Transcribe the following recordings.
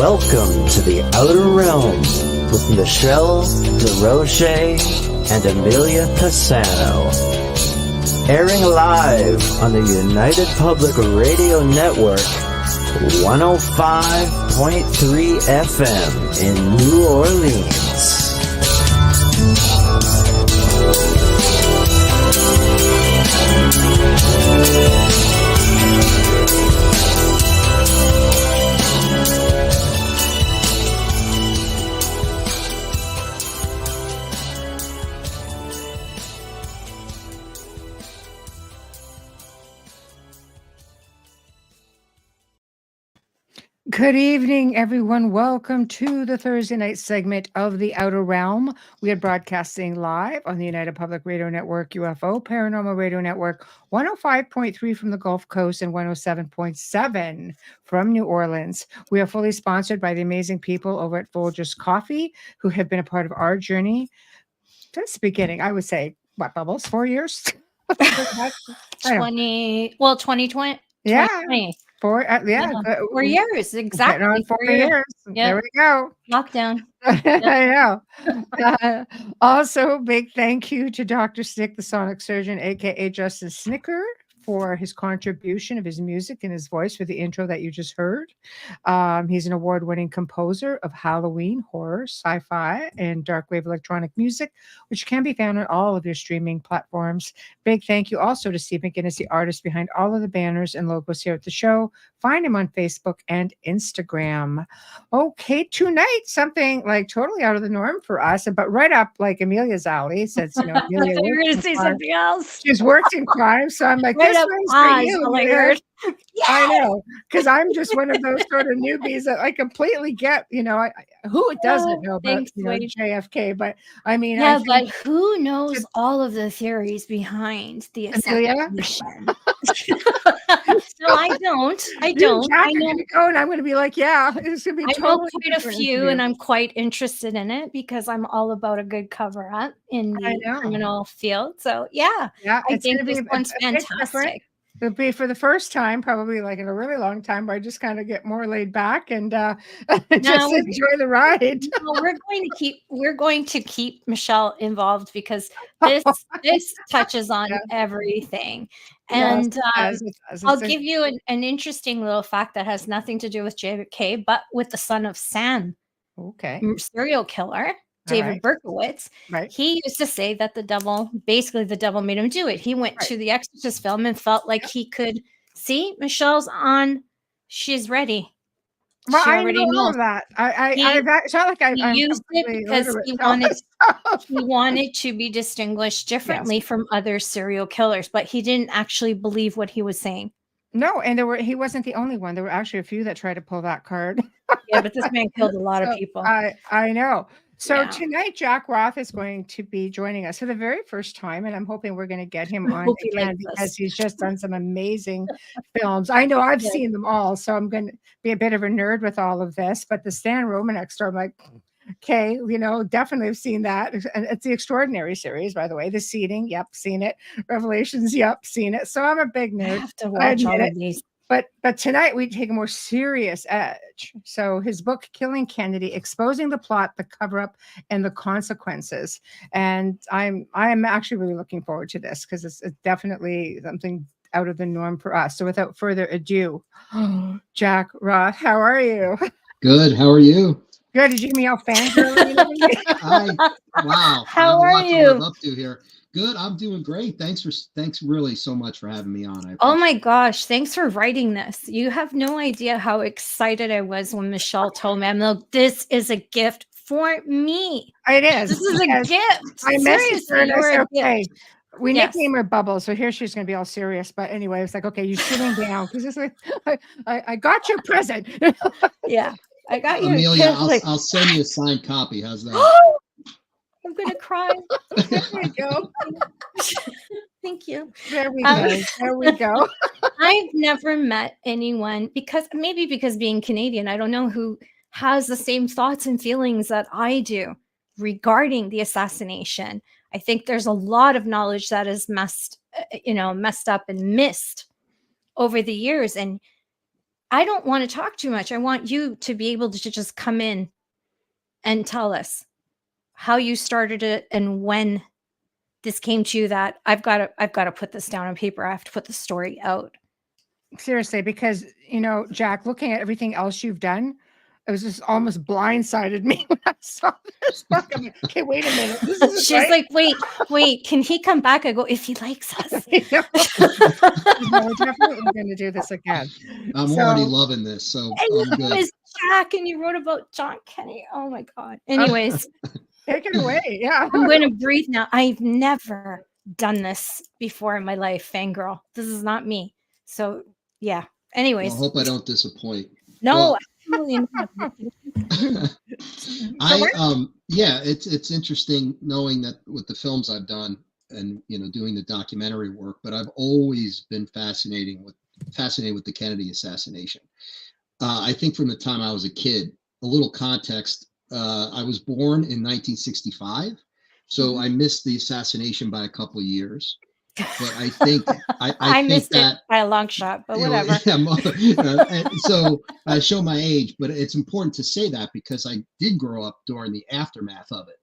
Welcome to the Outer Realm with Michelle Desrochers and Amelia Pisano. Airing live on the United Public Radio Network, 105.3 FM in New Orleans. Good evening, everyone. Welcome to the Thursday night segment of The Outer Realm. We are broadcasting live on the United Public Radio Network, UFO Paranormal Radio Network, 105.3 from the Gulf Coast and 107.7 from New Orleans. We are fully sponsored by the amazing people over at Folgers Coffee, who have been a part of our journey since the beginning. I would say, what, Bubbles, 4 years? 2020. Yeah. 2020. 4 years, exactly. On 4 years. Yep. There we go. Lockdown. I know. Also, big thank you to Dr. Snick, the sonic surgeon, aka Justin Snicker, for his contribution of his music and his voice for the intro that you just heard. He's an award-winning composer of Halloween, horror, sci-fi, and dark wave electronic music, which can be found on all of your streaming platforms. Big thank you also to Steve McGinnis, the artist behind all of the banners and logos here at the show. Find him on Facebook and Instagram. Okay, tonight, something like totally out of the norm for us, but right up like Amelia's alley, since, you know, Amelia you were going to say something else. She's worked in crime, so I'm like, right this up one's for you. I heard. Yes! I know, because I'm just one of those sort of newbies that I completely get, you know, who doesn't know about JFK, but I mean, yeah, but who knows all of the theories behind the assassination? So I don't. Jack, I know. And I'm going to be like, yeah, it's going to be. I know quite a few, and I'm quite interested in it because I'm all about a good cover up in the criminal field. So yeah, I think this one's fantastic. It'll be for the first time, probably like in a really long time, where I just kind of get more laid back and just enjoy the ride. No, we're going to keep Michelle involved because this touches on everything. And I'll give you an interesting little fact that has nothing to do with JFK, but with the son of Sam, serial killer. David Berkowitz, he used to say that the devil made him do it. He went to the Exorcist film and felt like he could see Michelle's on. She's ready. Well, I already know that. It's not like I used it because he wanted to be distinguished differently from other serial killers, but he didn't actually believe what he was saying. No, and he wasn't the only one. There were actually a few that tried to pull that card. Yeah, but this man killed a lot of people. I know. So tonight, Jack Roth is going to be joining us for the very first time, and I'm hoping we're going to get him on again because he's just done some amazing films. I know I've seen them all, so I'm going to be a bit of a nerd with all of this. But the Stan Romanek Story, I'm like, okay, you know, definitely have seen that. And it's the Extraordinary series, by the way. The Seeding, yep, seen it. Revelations, yep, seen it. So I'm a big nerd. I have to watch all of these. But tonight we take a more serious edge. So his book, Killing Kennedy, exposing the plot, the cover-up, and the consequences. And I'm actually really looking forward to this because it's definitely something out of the norm for us. So without further ado, Jack Roth, how are you? Good. How are you? Good. Did you give me all fangirl? Wow. How are you? To live up to here. Good. I'm doing great. Thanks really so much for having me on. Oh my gosh. Thanks for writing this. You have no idea how excited I was when Michelle told me, I'm like, this is a gift for me. It is. This is a gift. I messaged her and I said, okay, we nicknamed her Bubble. So here she's going to be all serious. But anyway, it's like, okay, you're sitting down because it's like, I got your present. Yeah. I got you. Amelia, I'll send you a signed copy. How's that? I'm gonna cry. There we go. Thank you. There we go. There we go. I've never met anyone because being Canadian, I don't know who has the same thoughts and feelings that I do regarding the assassination. I think there's a lot of knowledge that is messed up and missed over the years. And I don't want to talk too much. I want you to be able to just come in and tell us how you started it and when this came to you that I've got to put this down on paper. I have to put the story out. Seriously, because, you know, Jack, looking at everything else you've done, it was just almost blindsided me when I saw this book. I'm like, okay, wait a minute. This is She's right? like, wait, can he come back? I go, if he likes us. No, we're definitely going to do this again. I'm already loving this, so and I'm your good. name is Jack, and you wrote about John Kennedy. Oh my God. Anyways, take it away. Yeah, I'm going to breathe now. I've never done this before in my life, fangirl. This is not me. So yeah. Anyways, Well, I hope I don't disappoint. No, Well, absolutely not. Yeah, it's interesting knowing that with the films I've done and, you know, doing the documentary work, but I've always been fascinated with the Kennedy assassination. I think from the time I was a kid, a little context, I was born in 1965, so I missed the assassination by a couple of years. But I think I think missed that it by a long shot, but you know, whatever. and so I show my age, but it's important to say that because I did grow up during the aftermath of it,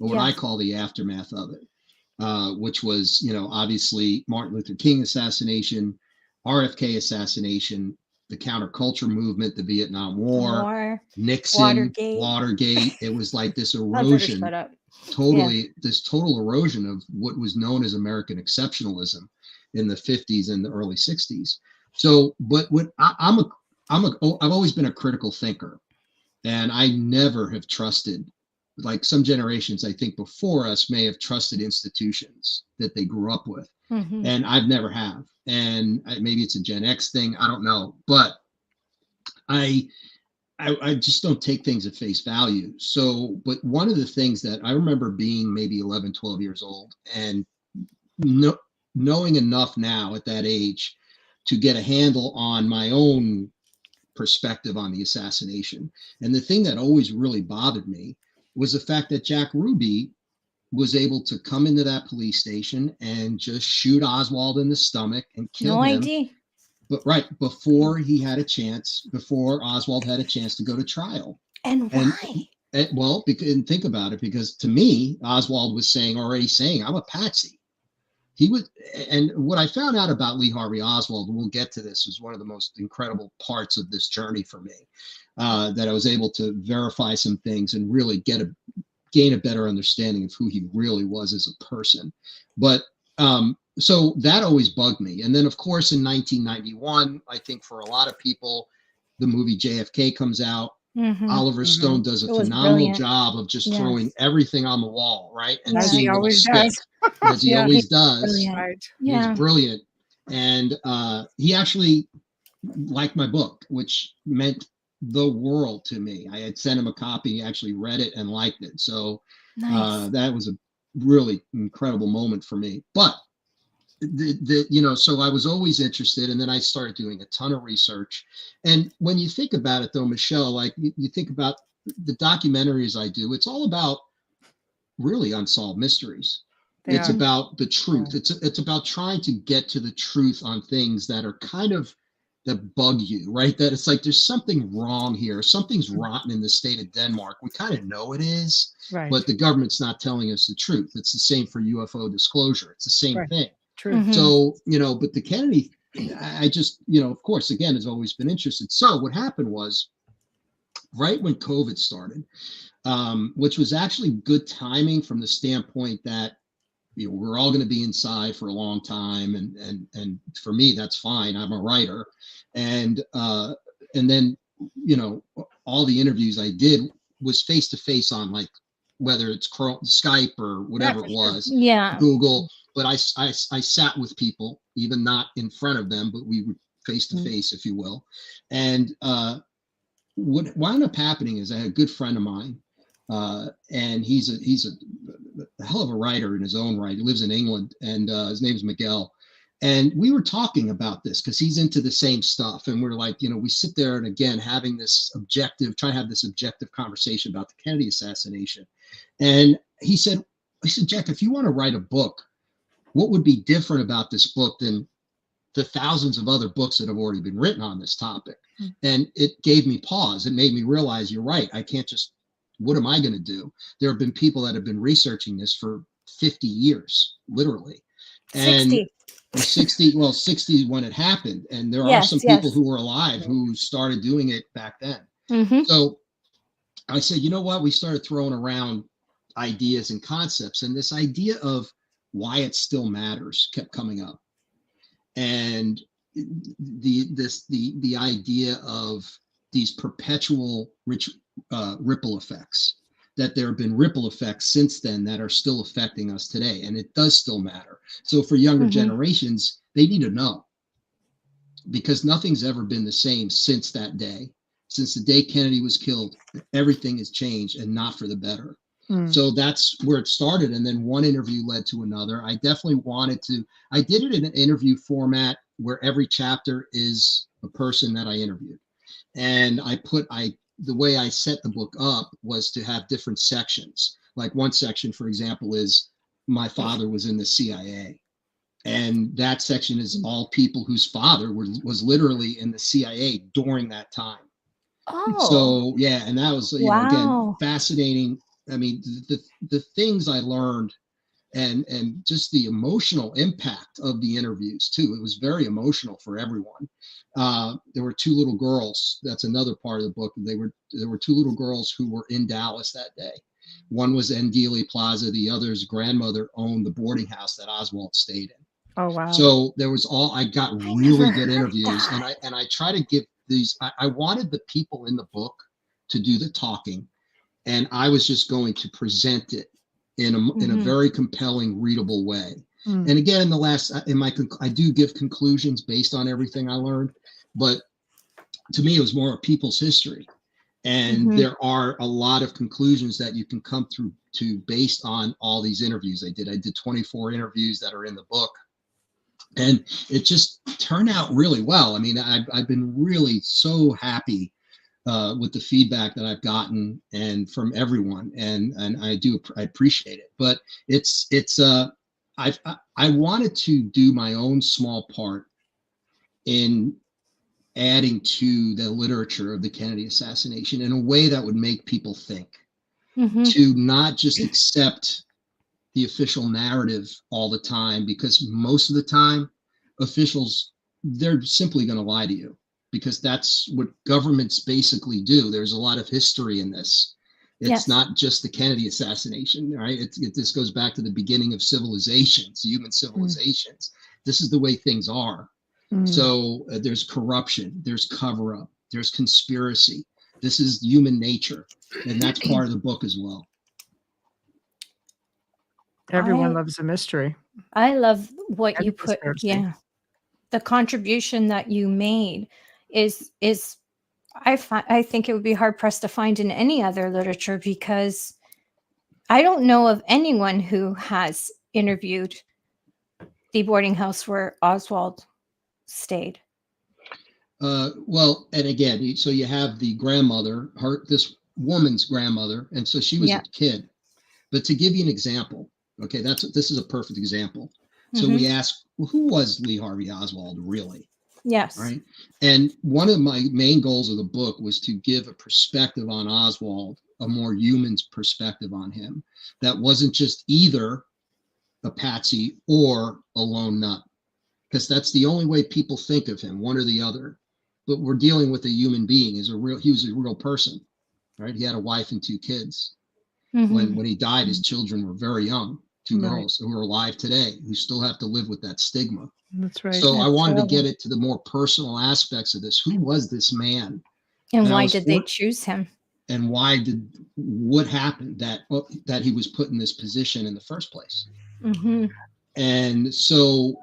or what I call the aftermath of it, which was, you know, obviously Martin Luther King assassination, RFK assassination, the counterculture movement, the Vietnam War, Nixon, Watergate. It was like this erosion. This total erosion of what was known as American exceptionalism in the 50s and the early 60s. So, but I've always been a critical thinker, and I never have trusted, like some generations I think before us may have trusted institutions that they grew up with, and I've never have. And maybe it's a Gen X thing, I don't know, but I just don't take things at face value. So, but one of the things that I remember being maybe 11, 12 years old and knowing enough now at that age to get a handle on my own perspective on the assassination. And the thing that always really bothered me was the fact that Jack Ruby was able to come into that police station and just shoot Oswald in the stomach and kill him. ID. But before Oswald had a chance to go to trial. And why? Well, and think about it, because to me, Oswald was already saying, I'm a patsy. He was, and what I found out about Lee Harvey Oswald, and we'll get to this, was one of the most incredible parts of this journey for me, that I was able to verify some things and really gain a better understanding of who he really was as a person. But so that always bugged me. And then, of course, in 1991, I think for a lot of people, the movie JFK comes out. Oliver Stone does a phenomenal job of just throwing everything on the wall, right? And as he always does. As he always does. Brilliant. Right. He's brilliant. And he actually liked my book, which meant the world to me. I had sent him a copy, he actually read it and liked it. So that was a really incredible moment for me. But so I was always interested, and then I started doing a ton of research. And when you think about it, though, Michelle, like you think about the documentaries I do, it's all about really unsolved mysteries. It's about the truth. It's about trying to get to the truth on things that are kind of that bug you, right? That it's like there's something wrong here. Something's rotten in the state of Denmark. We kind of know it is, but the government's not telling us the truth. It's the same for UFO disclosure. It's the same thing. True. So, but the Kennedy, I just, of course, again, has always been interested. So what happened was right when COVID started, which was actually good timing from the standpoint that, we're all going to be inside for a long time. And for me, that's fine. I'm a writer. And then, all the interviews I did was face to face on like, whether it's Skype or whatever it was, Google. But I sat with people, even not in front of them, but we would face to face, if you will. And what wound up happening is I had a good friend of mine, and he's a hell of a writer in his own right. He lives in England, and his name's Miguel. And we were talking about this because he's into the same stuff. And we're like, we sit there and again, trying to have this objective conversation about the Kennedy assassination. And he said, Jack, if you want to write a book, what would be different about this book than the thousands of other books that have already been written on this topic. And it gave me pause. It made me realize, you're right. I can't just, what am I going to do? There have been people that have been researching this for 50 years, literally. 60. And 60 when it happened. And there are some people who were alive who started doing it back then. So I said, you know what? We started throwing around ideas and concepts, and this idea of why it still matters kept coming up. And the idea of these perpetual ripple effects, that there have been ripple effects since then that are still affecting us today, and it does still matter. So for younger generations, they need to know, because nothing's ever been the same since that day. Since the day Kennedy was killed, everything has changed, and not for the better. So that's where it started. And then one interview led to another. I definitely wanted to, I did it in an interview format where every chapter is a person that I interviewed. And the way I set the book up was to have different sections. Like one section, for example, is my father was in the CIA. And that section is all people whose father was literally in the CIA during that time. Oh. So yeah, and that was, you know, again, fascinating. I mean, the things I learned, and just the emotional impact of the interviews too. It was very emotional for everyone. There were two little girls. That's another part of the book. There were two little girls who were in Dallas that day. One was in Dealey Plaza. The other's grandmother owned the boarding house that Oswald stayed in. Oh wow! So there was I got really good interviews, and I try to give these. I wanted the people in the book to do the talking, and I was just going to present it in a very compelling, readable way. And again, I do give conclusions based on everything I learned, but to me, it was more of people's history. And there are a lot of conclusions that you can come through to based on all these interviews I did. I did 24 interviews that are in the book, and it just turned out really well. I mean, I've been really so happy with the feedback that I've gotten and from everyone, and I appreciate it. But I wanted to do my own small part in adding to the literature of the Kennedy assassination in a way that would make people think, to not just accept the official narrative all the time, because most of the time officials, they're simply going to lie to you, because that's what governments basically do. There's a lot of history in this. It's not just the Kennedy assassination, right? This goes back to the beginning of civilizations, human civilizations. This is the way things are. So there's corruption, there's cover up, there's conspiracy. This is human nature, and that's part of the book as well. Everyone loves a mystery. I love what you put. Yeah, the contribution that you made is I think it would be hard pressed to find in any other literature, because I don't know of anyone who has interviewed the boarding house where Oswald stayed. Well, and again, so you have the grandmother, this woman's grandmother, and so she was a kid. But to give you an example, okay, this is a perfect example. So we asked, well, who was Lee Harvey Oswald really? Yes. Right. And one of my main goals of the book was to give a perspective on Oswald, a more human perspective on him, that wasn't just either a patsy or a lone nut, because that's the only way people think of him, one or the other. But we're dealing with a human being. He was a real person, right? He had a wife and two kids. When he died, his children were very young, two girls who are alive today, who still have to live with that stigma. That's right. So I wanted to get it to the more personal aspects of this. Who was this man? And why did they choose him? And what happened that he was put in this position in the first place? And so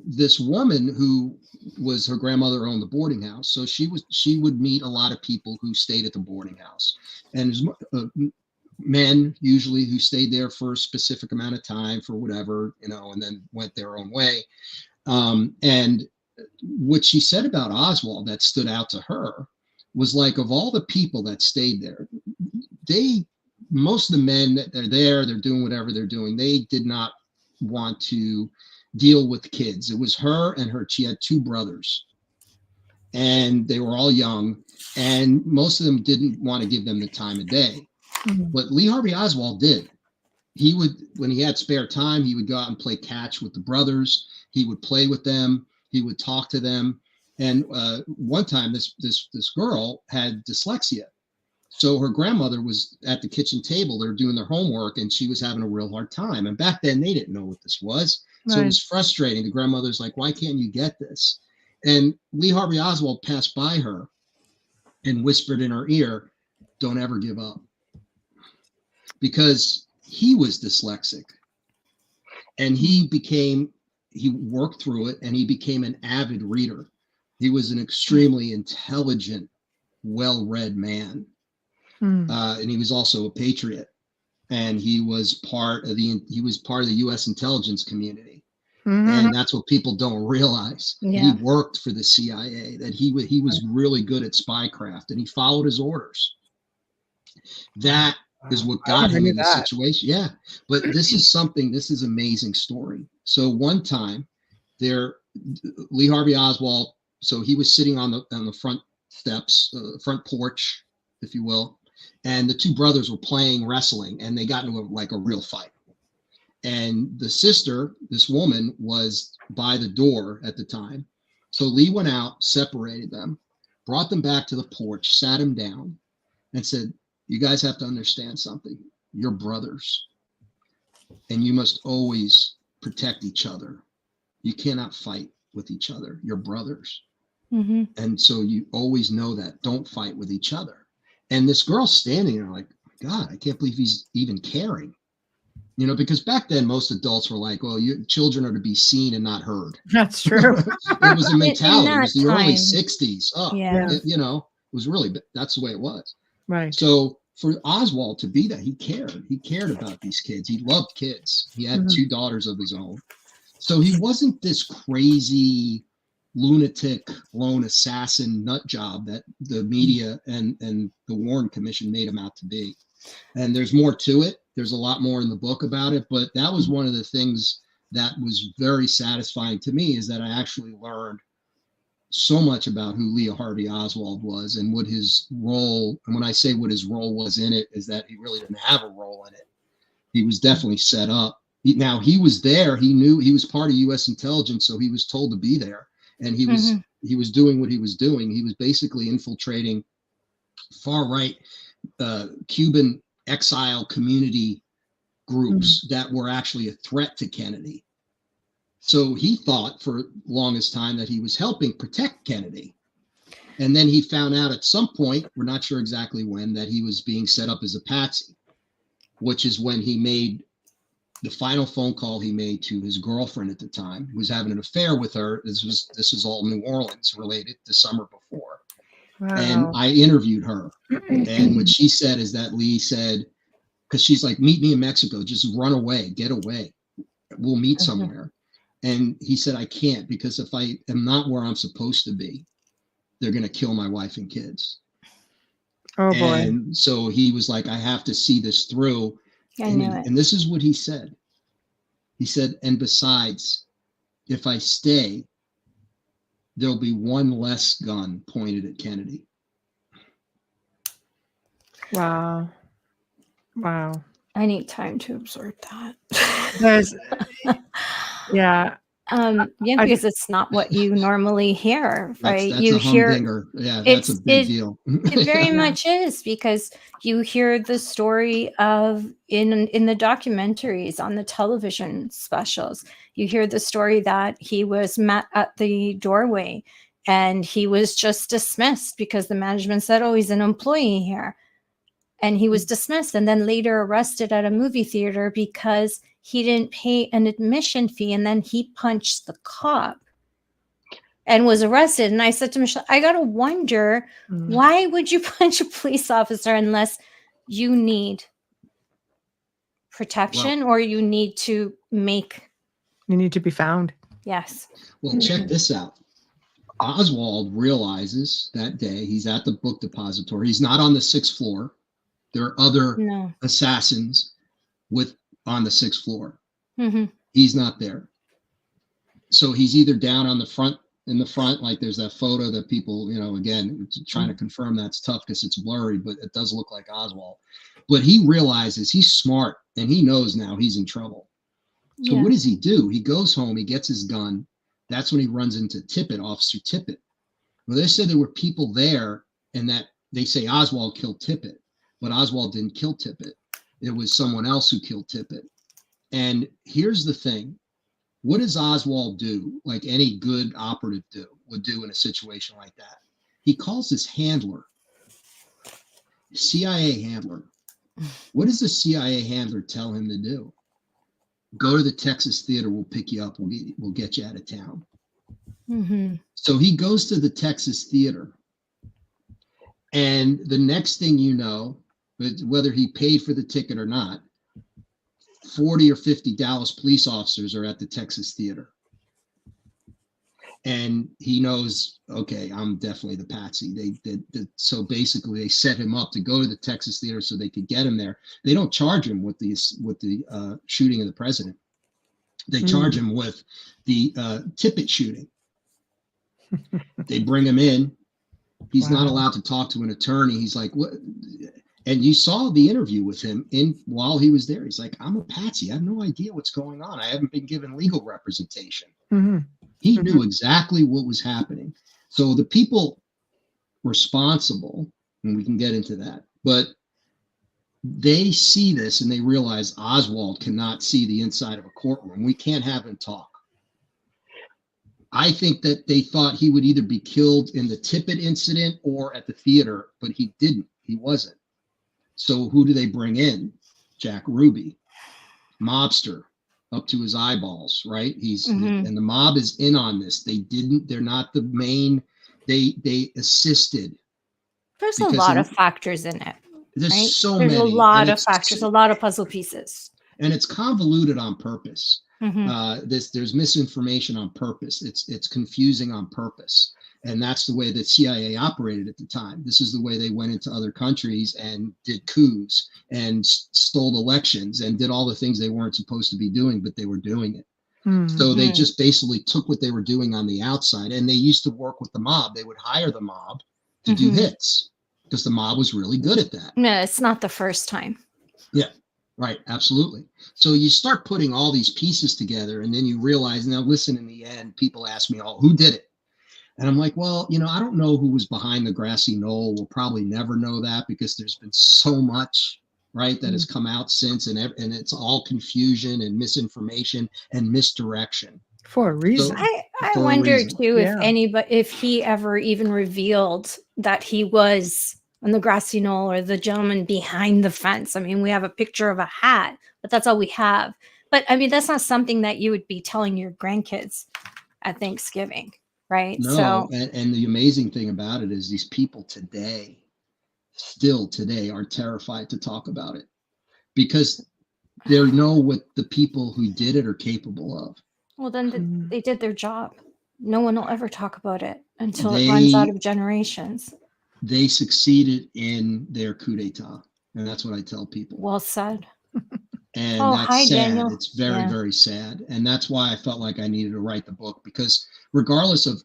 this woman, who was, her grandmother owned the boarding house, so she would meet a lot of people who stayed at the boarding house, and men usually who stayed there for a specific amount of time for whatever, and then went their own way. And what she said about Oswald that stood out to her was, like, of all the people that stayed there, most of the men that are there, they're doing whatever they're doing. They did not want to deal with kids. It was her and she had two brothers, and they were all young, and most of them didn't want to give them the time of day. But Lee Harvey Oswald did. He would, when he had spare time, he would go out and play catch with the brothers. He would play with them. He would talk to them. And one time, this girl had dyslexia. So her grandmother was at the kitchen table. They were doing their homework, and she was having a real hard time. And back then, they didn't know what this was. So it was frustrating. The grandmother's like, why can't you get this? And Lee Harvey Oswald passed by her and whispered in her ear, don't ever give up. Because he was dyslexic. And he worked through it, and he became an avid reader. He was an extremely intelligent, well-read man. And he was also a patriot. And he was part of the U.S. intelligence community. And that's what people don't realize. He worked for the CIA, that he was really good at spycraft, and he followed his orders. That is what got him in this situation. Yeah. But this is amazing story. So one time Lee Harvey Oswald, so he was sitting on the front steps, front porch, if you will. And the two brothers were playing wrestling, and they got into a real fight. And the sister, this woman, was by the door at the time. So Lee went out, separated them, brought them back to the porch, sat him down, and said, you guys have to understand something. You're brothers, and you must always protect each other. You cannot fight with each other. You're brothers. And so you always know that. Don't fight with each other. And this girl's standing there like, God, I can't believe he's even caring. You know, because back then most adults were like, well, your children are to be seen and not heard. That's true. It was a mentality. It was the early 60s. It was really, that's the way it was. Right. So for Oswald to be that, he cared about these kids. He loved kids. He had two daughters of his own. So he wasn't this crazy lunatic lone assassin nut job that the media and the Warren Commission made him out to be. And there's more to it. There's a lot more in the book about it, but that was one of the things that was very satisfying to me, is that I actually learned so much about who Lee Harvey Oswald was and what his role, and when I say what his role was in it, is that he really didn't have a role in it. He was definitely set up. Now he was there. He knew he was part of U.S. intelligence, so he was told to be there. And he was doing what he was doing. He was basically infiltrating far-right Cuban exile community groups that were actually a threat to Kennedy. So he thought for longest time that he was helping protect Kennedy. And then he found out at some point, we're not sure exactly when, that he was being set up as a patsy, which is when he made the final phone call he made to his girlfriend at the time, who was having an affair with her. This was all New Orleans related, the summer before. Wow. And I interviewed her. And what she said is that Lee said, because she's like, meet me in Mexico, just run away, get away. We'll meet somewhere. And he said, I can't, because if I am not where I'm supposed to be, they're going to kill my wife and kids. Oh, boy. And so he was like, I have to see this through. And this is what he said. He said, and besides, if I stay, there'll be one less gun pointed at Kennedy. Wow. Wow. I need time to absorb that. Because it's not what you normally hear, right? That's you a humdinger. That's a big deal. It very much is, because you hear the story of in the documentaries, on the television specials, you hear the story that he was met at the doorway and he was just dismissed because the management said, oh, he's an employee here. And he was dismissed and then later arrested at a movie theater because he didn't pay an admission fee, and then he punched the cop and was arrested. And I said to Michelle, I got to wonder, why would you punch a police officer unless you need protection or you need to make... You need to be found. Yes. Well, check this out. Oswald realizes that day he's at the book depository. He's not on the 6th floor. There are other assassins on the 6th floor. He's not there. so he's either down on the front, in the front, like there's that photo that people, again, trying to confirm that's tough because it's blurry, but it does look like Oswald. But he realizes he's smart and he knows now he's in trouble. So what does he do? He goes home, he gets his gun. That's when he runs into Tippit, Officer Tippit. Well, they said there were people there and that they say Oswald killed Tippit, but Oswald didn't kill Tippit. It was someone else who killed Tippit. And here's the thing. What does Oswald do, like any good operative would do in a situation like that? He calls his handler, CIA handler. What does the CIA handler tell him to do? Go to the Texas Theater, we'll pick you up, we'll get you out of town. Mm-hmm. So he goes to the Texas Theater. And the next thing you know, whether he paid for the ticket or not, 40 or 50 Dallas police officers are at the Texas Theater. And he knows, okay, I'm definitely the patsy. So basically they set him up to go to the Texas Theater so they could get him there. They don't charge him with the shooting of the president. They charge him with the Tippit shooting. They bring him in. He's not allowed to talk to an attorney. He's like, what? And you saw the interview with him while he was there. He's like, I'm a patsy. I have no idea what's going on. I haven't been given legal representation. Mm-hmm. He knew exactly what was happening. So the people responsible, and we can get into that, but they see this and they realize Oswald cannot see the inside of a courtroom. We can't have him talk. I think that they thought he would either be killed in the Tippit incident or at the theater, but he didn't. He wasn't. So who do they bring in? Jack Ruby, mobster, up to his eyeballs, right? And the mob is in on this. They're not the main, they assisted. There's a lot of factors in it. There's right? so There's many. a lot of factors, a lot of puzzle pieces. And it's convoluted on purpose. There's misinformation on purpose. It's confusing on purpose. And that's the way that CIA operated at the time. This is the way they went into other countries and did coups and stole elections and did all the things they weren't supposed to be doing, but they were doing it. So they just basically took what they were doing on the outside, and they used to work with the mob. They would hire the mob to do hits because the mob was really good at that. No, it's not the first time. Yeah, right. Absolutely. So you start putting all these pieces together, and then you realize, now listen, in the end, people ask me, oh, who did it? And I'm like, well, I don't know who was behind the grassy knoll. We'll probably never know that because there's been so much, right, that has come out since, and it's all confusion and misinformation and misdirection. For a reason. So, I wonder too if he ever even revealed that he was on the grassy knoll or the gentleman behind the fence. I mean, we have a picture of a hat, but that's all we have. But I mean, that's not something that you would be telling your grandkids at Thanksgiving. Right. No, and the amazing thing about it is these people still today are terrified to talk about it because they know what the people who did it are capable of. Well, then they did their job. No one will ever talk about it until it runs out of generations. They succeeded in their coup d'etat. And that's what I tell people. Well said. And that's sad. Daniel. It's very, very sad. And that's why I felt like I needed to write the book, because regardless of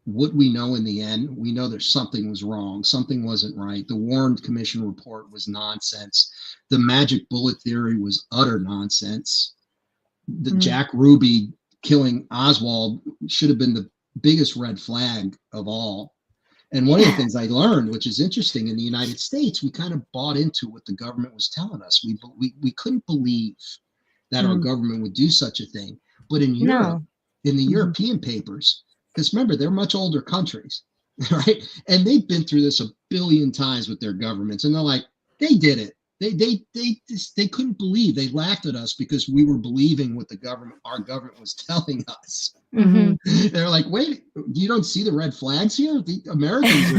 what we know in the end, we know that something was wrong. Something wasn't right. The Warren Commission report was nonsense. The magic bullet theory was utter nonsense. The Jack Ruby killing Oswald should have been the biggest red flag of all. And one of the things I learned, which is interesting, in the United States, we kind of bought into what the government was telling us. We couldn't believe that our government would do such a thing. But in Europe, in the European papers, because remember, they're much older countries, right? And they've been through this a billion times with their governments. And they're like, they did it. They couldn't believe. They laughed at us because we were believing what our government was telling us. They're like, wait, you don't see the red flags here? The Americans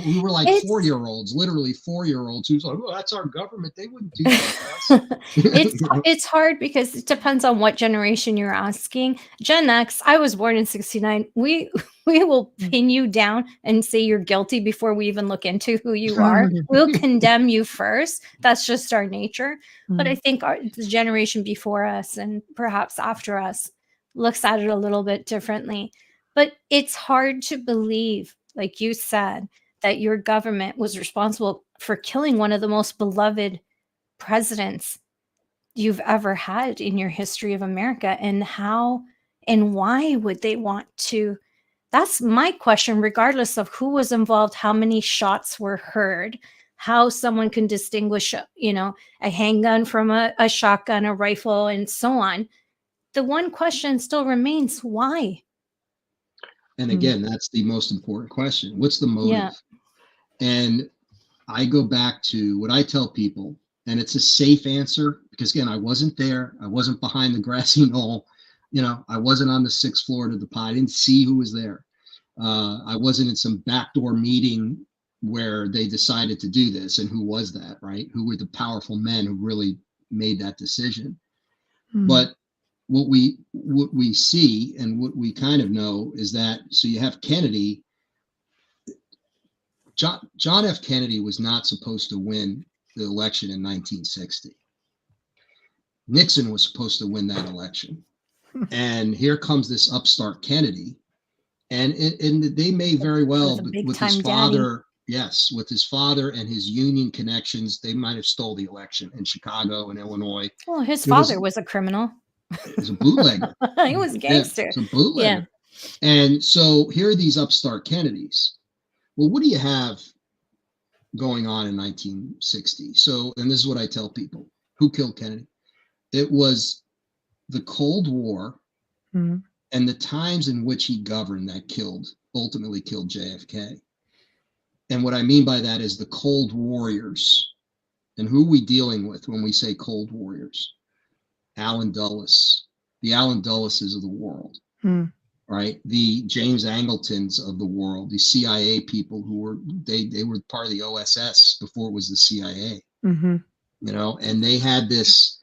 we were like 4-year-olds, literally 4-year-olds who's like, oh, that's our government. They wouldn't do that to us. It's hard because it depends on what generation you're asking. Gen X, I was born in 69. We will pin you down and say you're guilty before we even look into who you are. We'll condemn you first. That's just our nature. But I think the generation before us and perhaps after us, looks at it a little bit differently. But it's hard to believe, like you said, that your government was responsible for killing one of the most beloved presidents you've ever had in your history of America. And how and why would they want to? That's my question, regardless of who was involved, how many shots were heard, how someone can distinguish, a handgun from a shotgun, a rifle, and so on. The one question still remains, why? And again, that's the most important question. What's the motive? Yeah. And I go back to what I tell people, and it's a safe answer because, again, I wasn't there. I wasn't behind the grassy knoll. I wasn't on the 6th floor of the pod. I didn't see who was there. I wasn't in some backdoor meeting where they decided to do this. And who was that, right? Who were the powerful men who really made that decision? But what we see and what we kind of know is that, so you have Kennedy. John F. Kennedy was not supposed to win the election in 1960. Nixon was supposed to win that election. And here comes this upstart Kennedy. And they may very well, with his father, with his father and his union connections, they might have stole the election in Chicago and Illinois. Well, his father was a criminal. He was a bootlegger. He was a gangster. He was a bootlegger. Yeah. And so here are these upstart Kennedys. Well, what do you have going on in 1960? So, and this is what I tell people. Who killed Kennedy? It was the Cold War and the times in which he governed that ultimately killed JFK. And what I mean by that is the Cold Warriors. And who are we dealing with when we say Cold Warriors? Allen Dulles, the Allen Dulleses of the world. Right, the James Angletons of the world, the CIA people who were they were part of the OSS before it was the CIA. And they had this.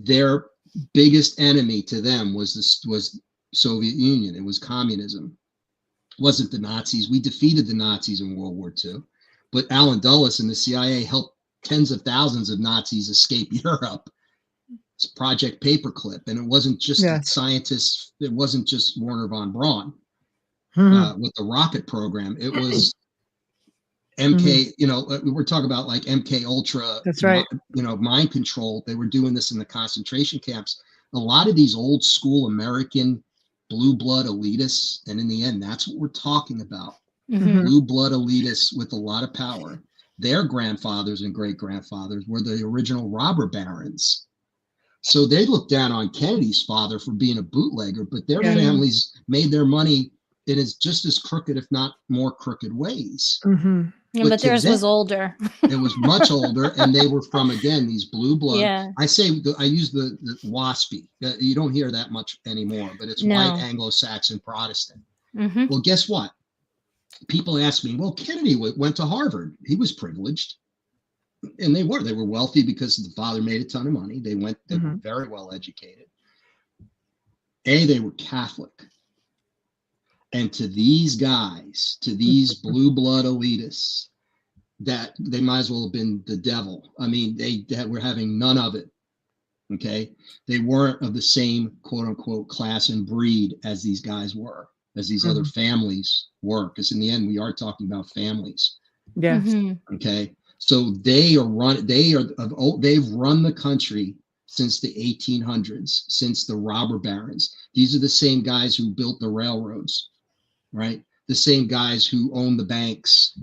Their biggest enemy to them was Soviet Union. It was communism. It wasn't the Nazis. We defeated the Nazis in World War II, but Allen Dulles and the CIA helped tens of thousands of Nazis escape Europe. It's Project Paperclip, and it wasn't just scientists. It wasn't just Werner von Braun with the rocket program. It was MK. We're talking about like MK Ultra. That's right. Mind control. They were doing this in the concentration camps. A lot of these old school American blue blood elitists, and in the end, that's what we're talking about. Blue blood elitists with a lot of power. Their grandfathers and great grandfathers were the original robber barons. So they looked down on Kennedy's father for being a bootlegger, but their families made their money in just as crooked, if not more crooked ways. But theirs was older. It was much older, and they were from, again, these blue blood. I use the WASPy. You don't hear that much anymore, but it's white Anglo-Saxon Protestant. Well, guess what? People ask me, well, Kennedy went to Harvard. He was privileged. And they were wealthy because the father made a ton of money. They were very well educated. They were Catholic. And to these guys, to these blue blood elitists, that they might as well have been the devil. I mean, they were having none of it. Okay. They weren't of the same quote unquote class and breed as these guys were, as these other families were. Because in the end, we are talking about families. Yes. Okay. So they've run the country since the 1800s, since the robber barons. These are the same guys who built the railroads, right? The same guys who owned the banks,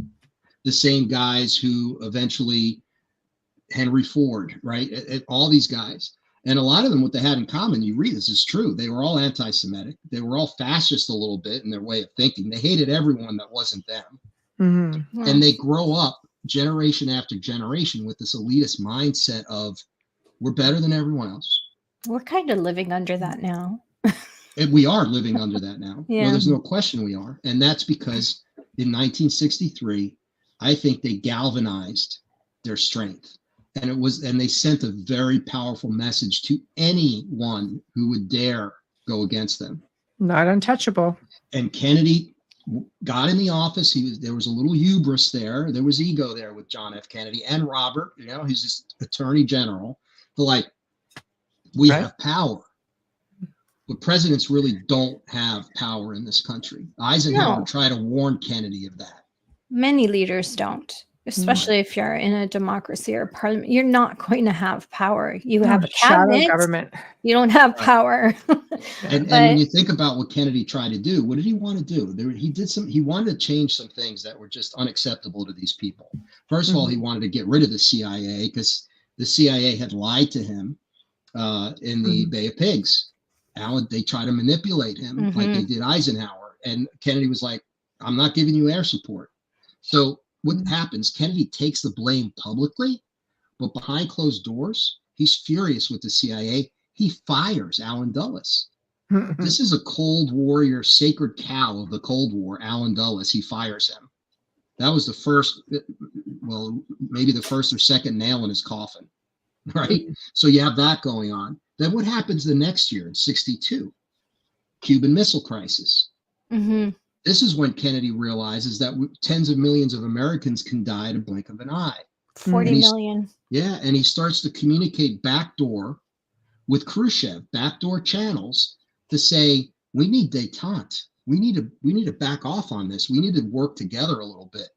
the same guys who eventually Henry Ford, right? All these guys. And a lot of them, what they had in common, you read this, is true. They were all anti-Semitic. They were all fascist a little bit in their way of thinking. They hated everyone that wasn't them. And they grow up generation after generation with this elitist mindset of we're better than everyone else. We're kind of living under that now. And we are living under that now. Well, there's no question we are. And that's because in 1963, I think they galvanized their strength. And they sent a very powerful message to anyone who would dare go against them. Not untouchable. And Kennedy got in the office. There was a little hubris there. There was ego there with John F. Kennedy and Robert, he's this attorney general. But we have power. But presidents really don't have power in this country. Eisenhower tried to warn Kennedy of that. Many leaders don't, especially if you're in a democracy or parliament. You're not going to have power. You have a cabinet. Shadow government. You don't have power. And when you think about what Kennedy tried to do, what did he want to do? He wanted to change some things that were just unacceptable to these people. First of all, he wanted to get rid of the CIA because the CIA had lied to him in the Bay of Pigs. They tried to manipulate him like they did Eisenhower. And Kennedy was like, I'm not giving you air support. So what happens? Kennedy takes the blame publicly, but behind closed doors, he's furious with the CIA. He fires Allen Dulles. This is a Cold Warrior, sacred cow of the Cold War, Allen Dulles. He fires him. That was the first, well, maybe the first or second nail in his coffin, right? So you have that going on. Then what happens the next year in 1962? Cuban Missile Crisis. This is when Kennedy realizes that tens of millions of Americans can die at a blink of an eye. 40 million. Yeah, and he starts to communicate backdoor with Khrushchev, backdoor channels, to say, we need détente. We need to back off on this. We need to work together a little bit.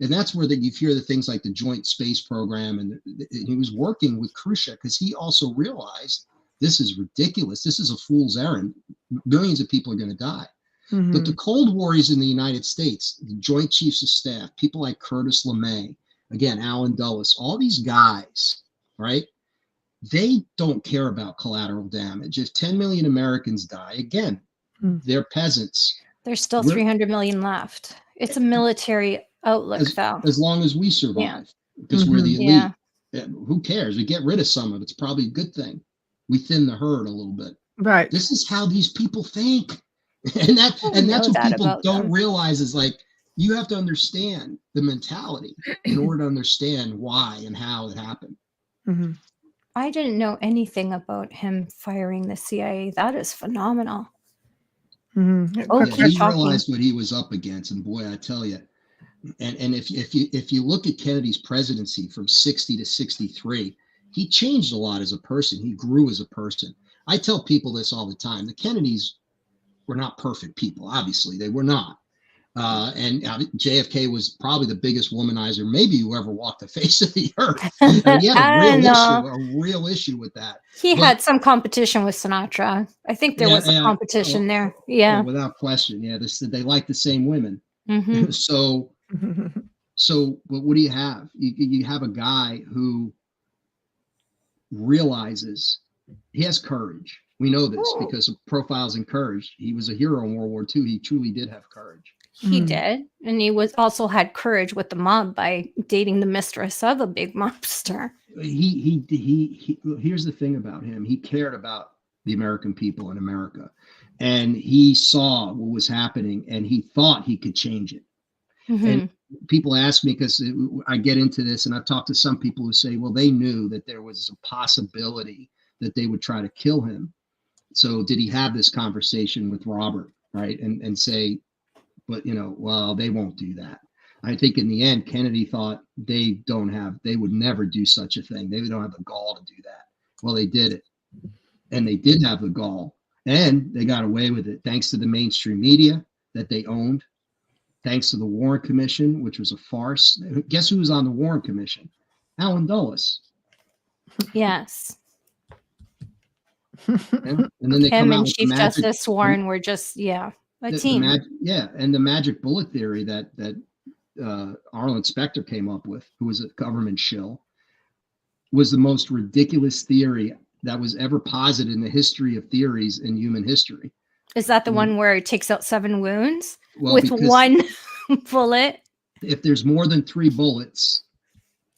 And that's where you hear the things like the Joint Space Program, and he was working with Khrushchev because he also realized this is ridiculous. This is a fool's errand. Millions of people are going to die. But the Cold Warriors in the United States, the Joint Chiefs of Staff, people like Curtis LeMay, again, Allen Dulles, all these guys, right? They don't care about collateral damage. If 10 million Americans die, again, they're peasants. There's still 300 million left. It's a military outlook, though. As long as we survive, because we're the elite. Who cares? We get rid of some of it. It's probably a good thing. We thin the herd a little bit. Right. This is how these people think. And that's what people don't realize is like, you have to understand the mentality in order to understand why and how it happened. I didn't know anything about him firing the CIA. That is phenomenal. He realized what he was up against, and boy, I tell you. And if you look at Kennedy's presidency from 60 to 63, he changed a lot as a person. He grew as a person. I tell people this all the time. The Kennedys were not perfect people. Obviously, they were not. And JFK was probably the biggest womanizer maybe who ever walked the face of the earth. And he had a real issue with that. He had some competition with Sinatra. I think there was a competition there. Yeah. Oh, without question. Yeah. They like the same women. So but what do you have? You have a guy who realizes he has courage. We know this because of Profiles in Courage. He was a hero in World War II. He truly did have courage. He did. And he also had courage with the mob by dating the mistress of a big mobster. Here's the thing about him. He cared about the American people in America. And he saw what was happening and he thought he could change it. And people ask me, because I get into this, and I've talked to some people who say, well, they knew that there was a possibility that they would try to kill him. So did he have this conversation with Robert, right? And say, but, well, they won't do that. I think in the end, Kennedy thought they would never do such a thing. They don't have the gall to do that. Well, they did it. And they did have the gall. And they got away with it thanks to the mainstream media that they owned, thanks to the Warren Commission, which was a farce. Guess who was on the Warren Commission? Allen Dulles. Yes. And then they come out and with Chief Justice Warren were just a team. And the magic bullet theory that Arlen Specter came up with, who was a government shill, was the most ridiculous theory that was ever posited in the history of theories in human history. Is that the one where it takes out 7 wounds with one bullet? If there's more than 3 bullets,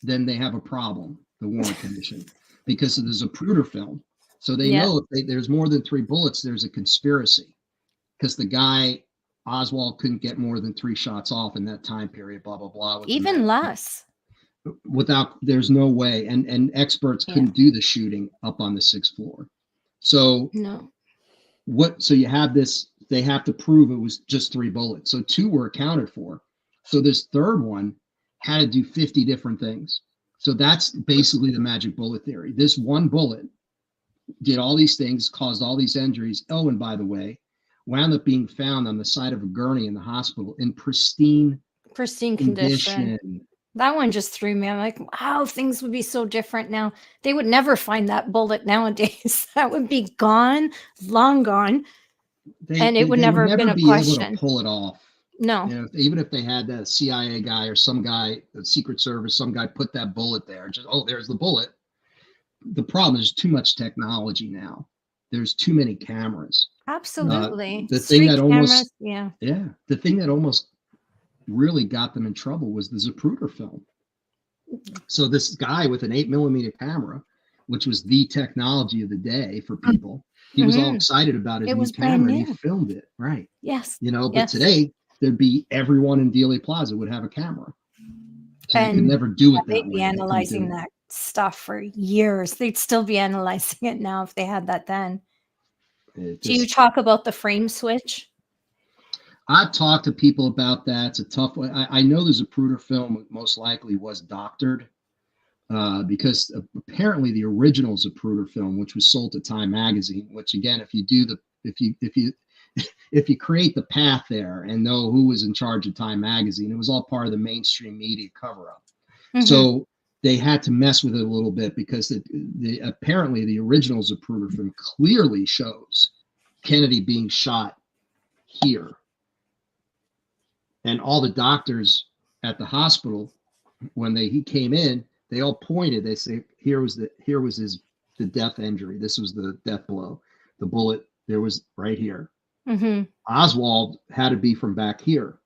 then they have a problem, the Warren Commission, because there's a Zapruder film. So they know if there's more than 3 bullets, there's a conspiracy, because the guy, Oswald, couldn't get more than 3 shots off in that time period, blah, blah, blah. Even less. There's no way. And experts couldn't do the shooting up on the 6th floor. So no. So you have this, they have to prove it was just 3 bullets. So 2 were accounted for. So this third one had to do 50 different things. So that's basically the magic bullet theory. This one bullet did all these things, caused all these injuries. Oh, and by the way, wound up being found on the side of a gurney in the hospital in pristine condition. That one just threw me. I'm like, wow, things would be so different now. They would never find that bullet nowadays. That would be gone, long gone. And it would never have been a question. Able to pull it off. No. You know, even if they had that CIA guy or some guy, the Secret Service, some guy put that bullet there, just, oh, there's the bullet. The problem is too much technology now. There's too many cameras. Absolutely. The thing that almost, the thing that almost really got them in trouble was the Zapruder film. So this guy with an 8mm camera, which was the technology of the day for people, he was all excited about his new camera and he filmed it. Right. Yes. You know, but today there'd be everyone in Dealey Plaza would have a camera. So you could never do it that way. They'd be analyzing that stuff for years. They'd still be analyzing it now if they had that then. Do you talk about the frame switch? I've talked to people about that. It's a tough one. I know there's a Zapruder film most likely was doctored because apparently the original Zapruder film, which was sold to Time magazine, which again, if you create the path there and know who was in charge of Time magazine, it was all part of the mainstream media cover-up. So they had to mess with it a little bit because apparently the original Zapruder film clearly shows Kennedy being shot here. And all the doctors at the hospital, when he came in, they all pointed. They say, here was the death injury. This was the death blow. The bullet there was right here. Oswald had to be from back here.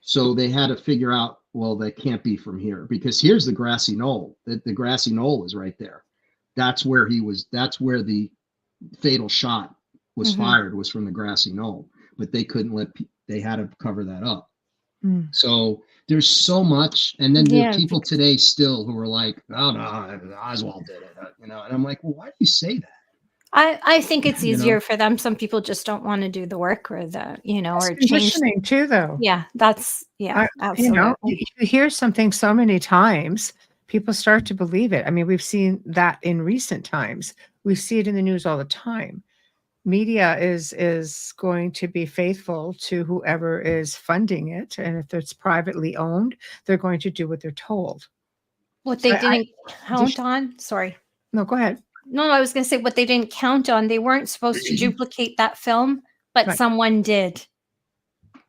So they had to figure out, well, that can't be from here because here's the grassy knoll. The grassy knoll is right there. That's where he was. That's where the fatal shot was fired, was from the grassy knoll. But they couldn't they had to cover that up. So there's so much. And then there are people today still who are like, oh no, Oswald did it. And I'm like, well, why do you say that? I think it's easier for them. Some people just don't want to do the work or or conditioning too, though. Yeah, absolutely. You hear something so many times, people start to believe it. I mean, we've seen that in recent times. We see it in the news all the time. Media is going to be faithful to whoever is funding it, and if it's privately owned, they're going to do what they're told. What they didn't count on. Sorry. No, go ahead. No, I was going to say what they didn't count on. They weren't supposed to duplicate that film, but someone did.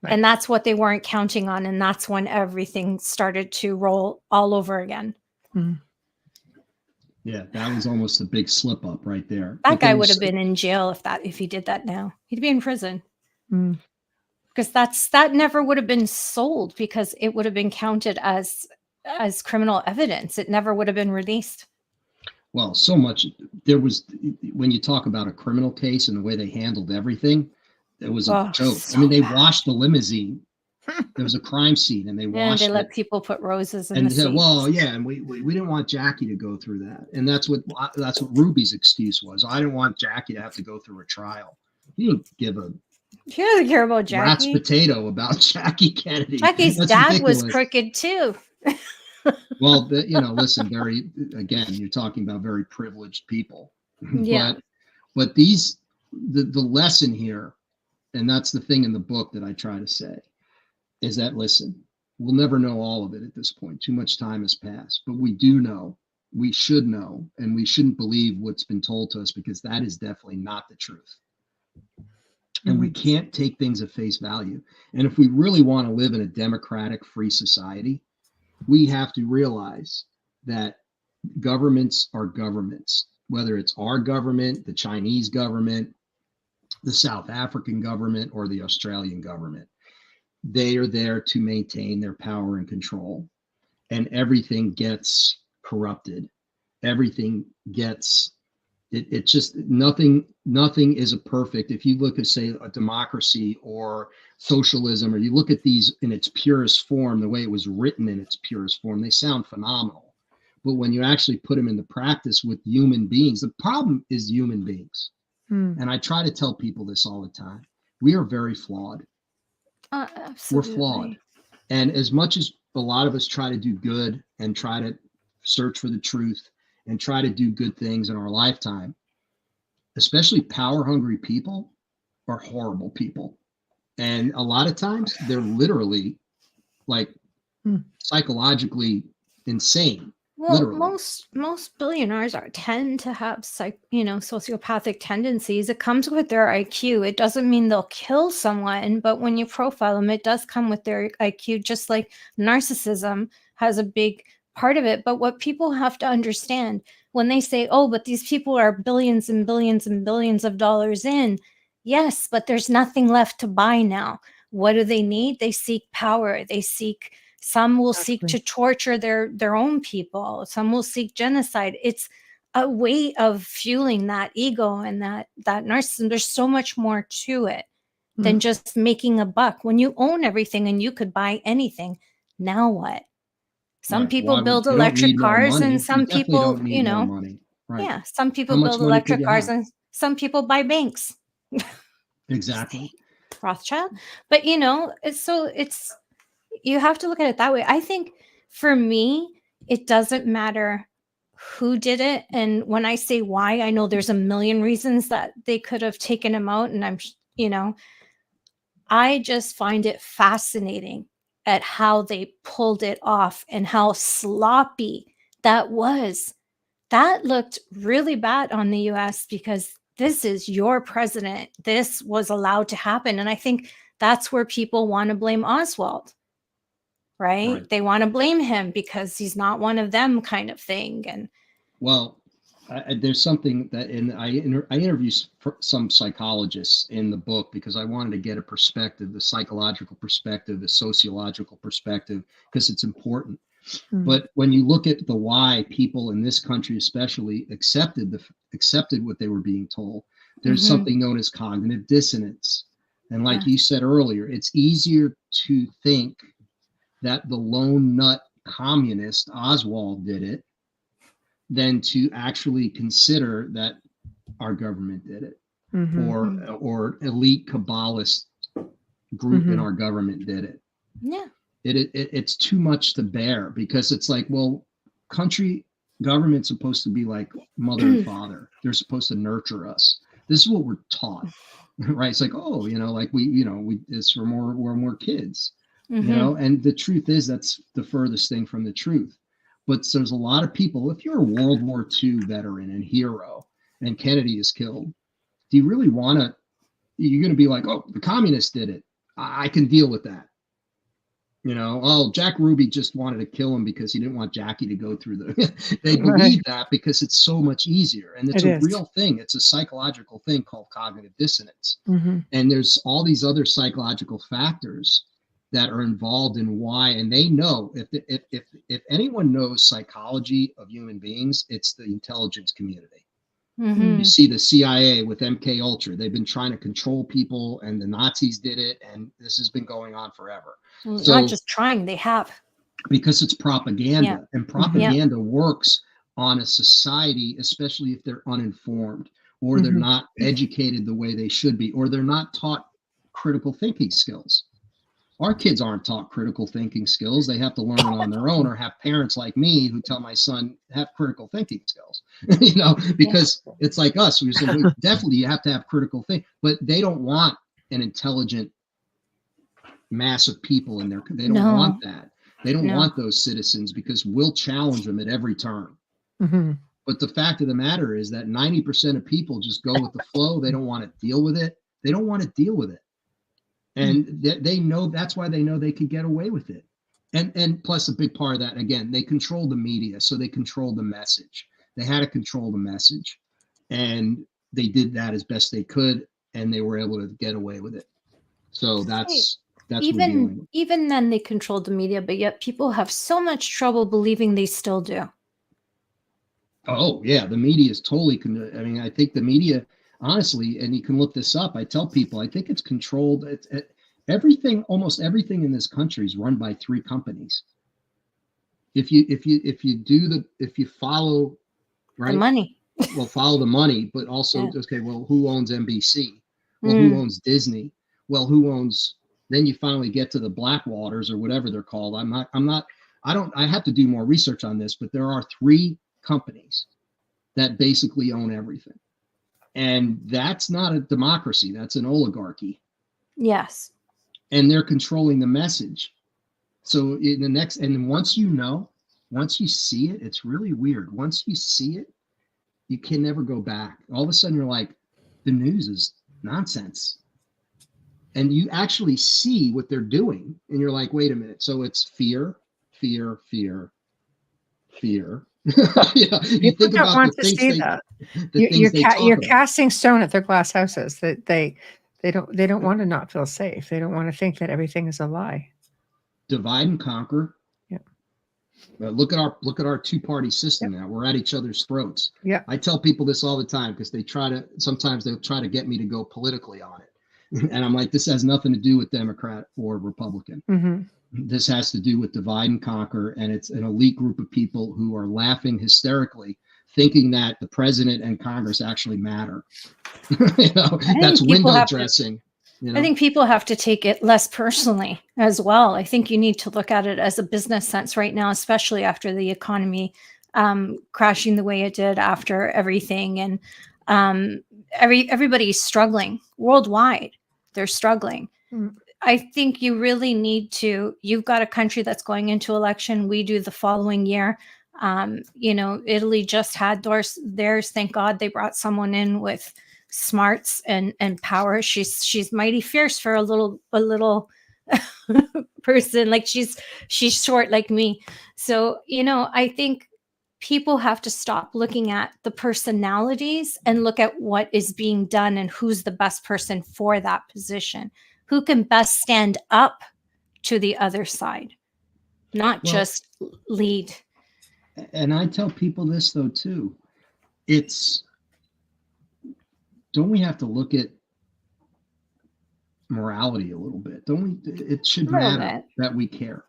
Right. And that's what they weren't counting on. And that's when everything started to roll all over again. Yeah, that was almost a big slip up right there. That guy would have been in jail if he did that now. He'd be in prison. Because that never would have been sold because it would have been counted as criminal evidence. It never would have been released. Well, so much there was when you talk about a criminal case and the way they handled everything, it was a joke. So I mean, they washed the limousine. There was a crime scene, and they washed. And they let people put roses in the seats. Well, yeah, and we didn't want Jackie to go through that, and that's what Ruby's excuse was. I didn't want Jackie to have to go through a trial. He didn't give a. He doesn't care about Jackie. Rat's potato about Jackie Kennedy. Jackie's dad was crooked too. Well, listen, again, you're talking about very privileged people. Yeah. But the lesson here, and that's the thing in the book that I try to say, is that, listen, we'll never know all of it at this point. Too much time has passed. But we do know, we should know, and we shouldn't believe what's been told to us because that is definitely not the truth. And we can't take things at face value. And if we really want to live in a democratic, free society, we have to realize that governments are governments, whether it's our government, the Chinese government, the South African government, or the Australian government. They are there to maintain their power and control. And everything gets corrupted. Everything gets, it's just nothing is a perfect. If you look at, say, a democracy or socialism, or you look at these in its purest form, the way it was written in its purest form, they sound phenomenal. But when you actually put them into practice with human beings, the problem is human beings. And I try to tell people this all the time. We are very flawed. Absolutely. We're flawed. And as much as a lot of us try to do good and try to search for the truth and try to do good things in our lifetime, especially power hungry people are horrible people. And a lot of times they're literally like psychologically insane. Well, Literally. most billionaires tend to have sociopathic tendencies. It comes with their IQ. It doesn't mean they'll kill someone, but when you profile them, it does come with their IQ, just like narcissism has a big part of it. But what people have to understand when they say, oh, but these people are billions and billions and billions of dollars in, yes, but there's nothing left to buy now. What do they need? They seek power. Some will seek to torture their own people. Some will seek genocide. It's a way of fueling that ego and that narcissism. There's so much more to it than just making a buck. When you own everything and you could buy anything, now what? Some people build electric cars and some people, money. Right. Yeah, some people build electric cars and some people buy banks. Exactly. Rothschild. But it's you have to look at it that way. I think for me, it doesn't matter who did it. And when I say why, I know there's a million reasons that they could have taken him out. And I just find it fascinating at how they pulled it off and how sloppy that was. That looked really bad on the US because this is your president. This was allowed to happen. And I think that's where people want to blame Oswald. Right? They want to blame him because he's not one of them, kind of thing. And there's something that I interview some psychologists in the book because I wanted to get a perspective, the psychological perspective, the sociological perspective, because it's important. But when you look at the why people in this country especially accepted what they were being told, there's something known as cognitive dissonance. And like you said earlier, it's easier to think that the lone nut communist Oswald did it than to actually consider that our government did it or elite Kabbalist group in our government did it. Yeah. It's too much to bear because it's like, well, government's supposed to be like mother and father. They're supposed to nurture us. This is what we're taught, right? It's like, oh, it's for more kids. And the truth is that's the furthest thing from the truth. But there's a lot of people, if you're a World War II veteran and hero and Kennedy is killed, do you really you're going to be like, oh, the communists did it. I can deal with that. Jack Ruby just wanted to kill him because he didn't want Jackie to go through they believe that because it's so much easier. And it's a real thing. It's a psychological thing called cognitive dissonance. And there's all these other psychological factors that are involved in why, and they know if anyone knows psychology of human beings, it's the intelligence community. You see the CIA with MK Ultra, they've been trying to control people and the Nazis did it. And this has been going on forever. So, not just trying, they have. Because it's propaganda and propaganda works on a society, especially if they're uninformed or they're not educated the way they should be, or they're not taught critical thinking skills. Our kids aren't taught critical thinking skills. They have to learn it on their own or have parents like me who tell my son, have critical thinking skills, because it's like us. We say, well, definitely you have to have critical thinking, but they don't want an intelligent mass of people in there. They don't want that. They don't want those citizens because we'll challenge them at every turn. But the fact of the matter is that 90% of people just go with the flow. They don't want to deal with it. They don't want to deal with it. And they know that's why they know they could get away with it. And plus a big part of that, again, they control the media. So they control the message. They had to control the message. And they did that as best they could. And they were able to get away with it. So that's even then they controlled the media, but yet people have so much trouble believing they still do. Oh, yeah. The media is totally, I think the media, honestly, and you can look this up. I tell people, I think it's controlled. Almost everything in this country is run by 3 companies. If you follow the money, well, follow the money, but also, okay, well, who owns NBC? Well, who owns Disney? Well, who owns, then you finally get to the Blackwaters or whatever they're called. I have to do more research on this, but there are 3 companies that basically own everything. And that's not a democracy. That's an oligarchy. Yes. And they're controlling the message. So in the next, and once you see it, it's really weird. Once you see it, you can never go back. All of a sudden you're like, the news is nonsense. And you actually see what they're doing. And you're like, wait a minute. So it's fear, fear, fear, fear. You think about the things you're casting stone at their glass houses. That they don't want to not feel safe. They don't want to think that everything is a lie. Divide and conquer. Yeah. Look at our two-party system now. We're at each other's throats. Yeah. I tell people this all the time because sometimes they'll try to get me to go politically on it. And I'm like, this has nothing to do with Democrat or Republican. Mm-hmm. This has to do with divide and conquer. And it's an elite group of people who are laughing hysterically, thinking that the president and Congress actually matter. That's window dressing. I think people have to take it less personally as well. I think you need to look at it as a business sense right now, especially after the economy crashing the way it did after everything. And everybody's struggling worldwide. They're struggling. Mm. I think you really need to, you've got a country that's going into election. We do the following year. Italy just had theirs. Thank God they brought someone in with smarts and power. She's mighty fierce for a little person. Like she's short like me. So, I think people have to stop looking at the personalities and look at what is being done and who's the best person for that position, who can best stand up to the other side, not just lead. And I tell people this though, too. Don't we have to look at morality a little bit? Don't we? It should matter that we care.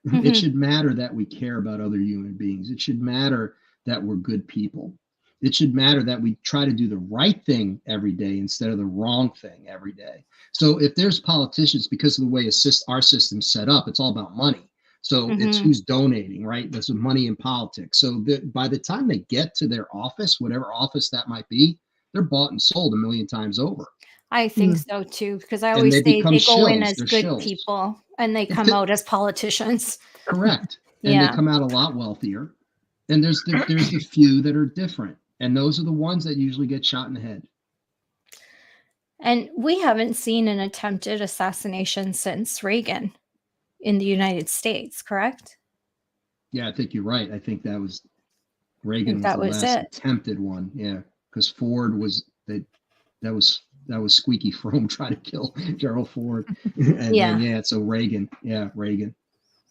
Mm-hmm. It should matter that we care about other human beings. It should matter that we're good people. It should matter that we try to do the right thing every day instead of the wrong thing every day. So if there's politicians, because of the way our system's set up, it's all about money. So it's who's donating, right? There's money in politics. So by the time they get to their office, whatever office that might be, they're bought and sold 1 million times over. I think so too, because I always say they go in as good people and they come out as politicians. Correct. And they come out a lot wealthier. And there's the few that are different. And those are the ones that usually get shot in the head. And we haven't seen an attempted assassination since Reagan in the United States, correct? Yeah, I think you're right. I think that was Reagan was the last attempted one. Yeah, because Ford was that was Squeaky Fromme trying to kill Gerald Ford. And so Reagan. Yeah, Reagan.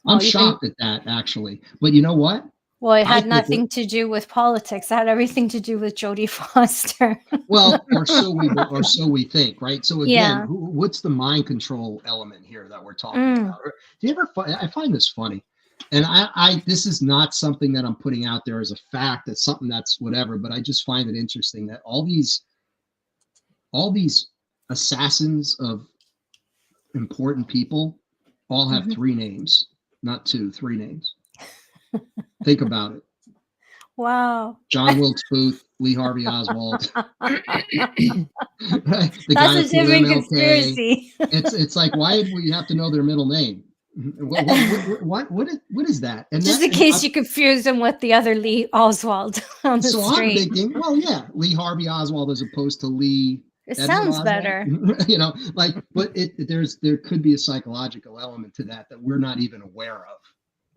I'm shocked at that, actually. But you know what? Well, it had nothing to do with politics. It had everything to do with Jodie Foster. Well, or so we think, right? So again, what's the mind control element here that we're talking about? Do you ever? I find this funny, and I this is not something that I'm putting out there as a fact. That's something that's whatever. But I just find it interesting that all these assassins of important people all have 3 names, not 2, 3 names. Think about it. Wow. John Wilkes Booth, Lee Harvey Oswald. That's a different conspiracy. It's like, why do we have to know their middle name? What is that? And just in case you confuse them with the other Lee Oswald on the street. So I'm thinking, well, yeah, Lee Harvey Oswald as opposed to Lee. It sounds better. But there could be a psychological element to that we're not even aware of.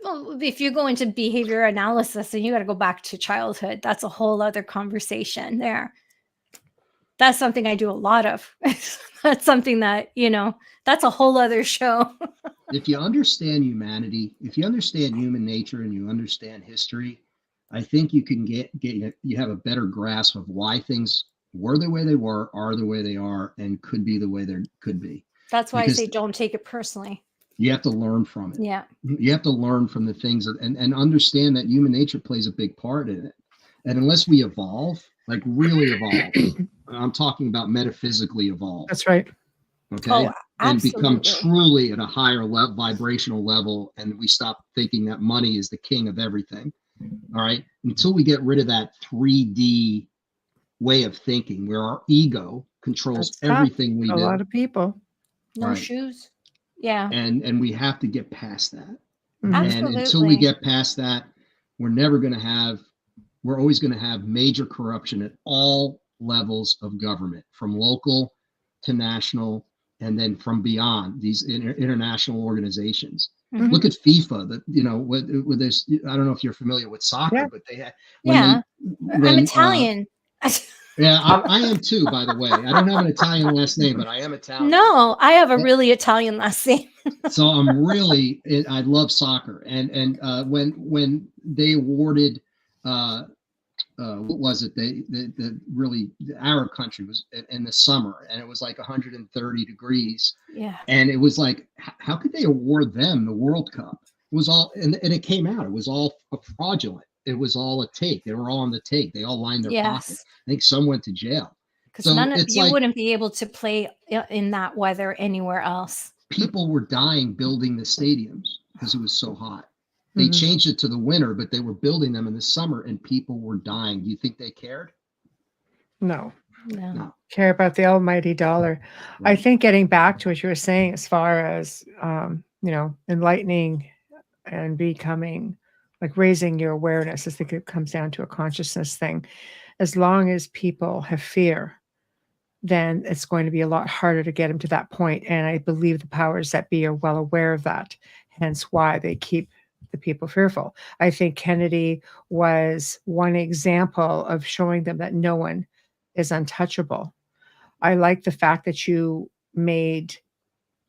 Well, if you go into behavior analysis and you got to go back to childhood, that's a whole other conversation there. That's something I do a lot of. That's something that, that's a whole other show. If you understand humanity, if you understand human nature and you understand history, I think you can you have a better grasp of why things were the way they were, are the way they are, and could be the way they could be. That's why I say don't take it personally. You have to learn from it. Yeah. You have to learn from the things and understand that human nature plays a big part in it. And unless we evolve, like really evolve, I'm talking about metaphysically evolve. That's right. Okay. Oh, and become truly at a higher vibrational level. And we stop thinking that money is the king of everything. All right. Until we get rid of that 3D, way of thinking where our ego controls everything we do. A lot of people. No shoes. Yeah. And we have to get past that. Mm-hmm. Absolutely. And until we get past that, we're always going to have major corruption at all levels of government, from local to national, and then from beyond these international organizations. Mm-hmm. Look at FIFA. That with this. I don't know if you're familiar with soccer, but they had. I'm Italian. Yeah, I am too, by the way. I don't have an Italian last name, but I am Italian. No, I have a really Italian last name. So I love soccer. And when they awarded, what was it? The Arab country was in the summer, and it was like 130 degrees. Yeah. And it was like, how could they award them the World Cup? It was all, and it came out, it was all fraudulent. It was all a take. They were all on the take. They all lined their pockets. I think some went to jail. Because you wouldn't be able to play in that weather anywhere else. People were dying building the stadiums because it was so hot. They changed it to the winter, but they were building them in the summer, and people were dying. Do you think they cared? No. Care about the almighty dollar. Right. I think getting back to what you were saying, as far as enlightening and becoming, like raising your awareness, I think it comes down to a consciousness thing. As long as people have fear, then it's going to be a lot harder to get them to that point. And I believe the powers that be are well aware of that, hence why they keep the people fearful. I think Kennedy was one example of showing them that no one is untouchable. I like the fact that you made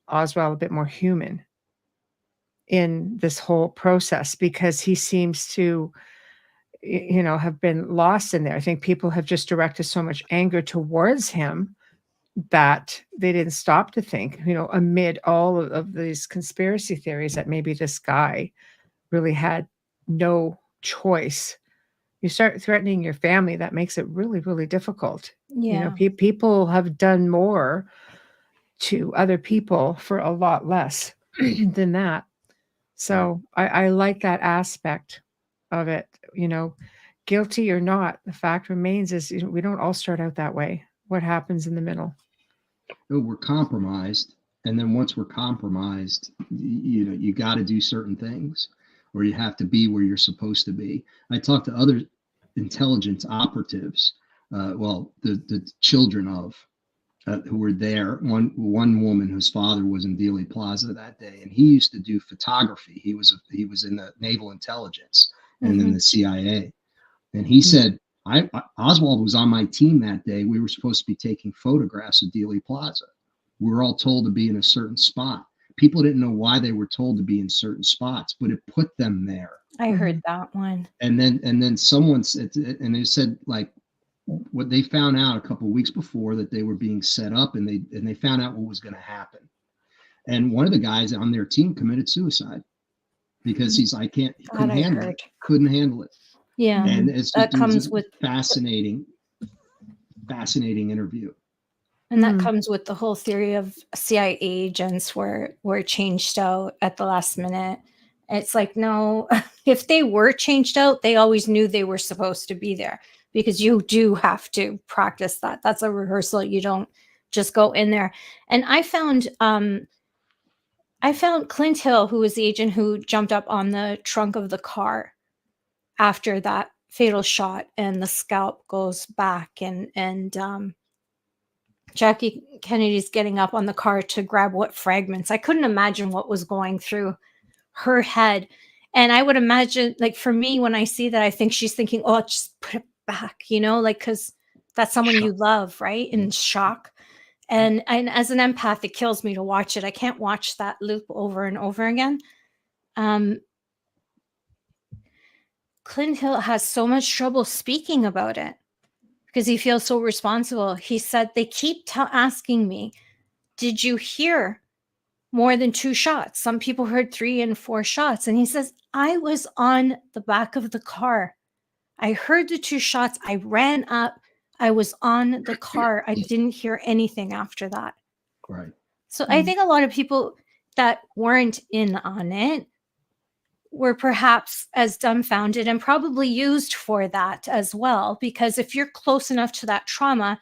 Oswald a bit more human in this whole process, because he seems to, have been lost in there. I think people have just directed so much anger towards him that they didn't stop to think, amid all of these conspiracy theories, that maybe this guy really had no choice. You start threatening your family, that makes it really, really difficult. Yeah. People have done more to other people for a lot less than that. So I like that aspect of it. Guilty or not, the fact remains is we don't all start out that way. What happens in the middle? We're compromised. And then once we're compromised, you got to do certain things, or you have to be where you're supposed to be. I talked to other intelligence operatives, the children of, who were there. One woman whose father was in Dealey Plaza that day, and he used to do photography. He was in the Naval Intelligence and then the CIA. And he said, Oswald was on my team that day. We were supposed to be taking photographs of Dealey Plaza. We were all told to be in a certain spot. People didn't know why they were told to be in certain spots, but it put them there. I heard that one. And then someone said, and they said, like, what they found out a couple of weeks before, that they were being set up, and they found out what was going to happen. And one of the guys on their team committed suicide because couldn't handle it. Yeah. And that comes with fascinating interview. And that comes with the whole theory of CIA agents were changed out at the last minute. It's like, no, if they were changed out, they always knew they were supposed to be there, because you do have to practice that. That's a rehearsal. You don't just go in there. And I found Clint Hill, who was the agent who jumped up on the trunk of the car after that fatal shot, and the scalp goes back, and Jackie Kennedy's getting up on the car to grab what fragments. I couldn't imagine what was going through her head. And I would imagine, like, for me, when I see that, I think she's thinking, oh, just put it back, because that's someone you love, right? In shock. And as an empath, it kills me to watch it. I can't watch that loop over and over again. Clint Hill has so much trouble speaking about it because he feels so responsible. He said, they keep asking me, did you hear more than 2 shots? Some people heard 3 and 4 shots. And he says, I was on the back of the car. I heard the 2 shots. I ran up. I was on the car. I didn't hear anything after that. Right. So I think a lot of people that weren't in on it were perhaps as dumbfounded and probably used for that as well. Because if you're close enough to that trauma,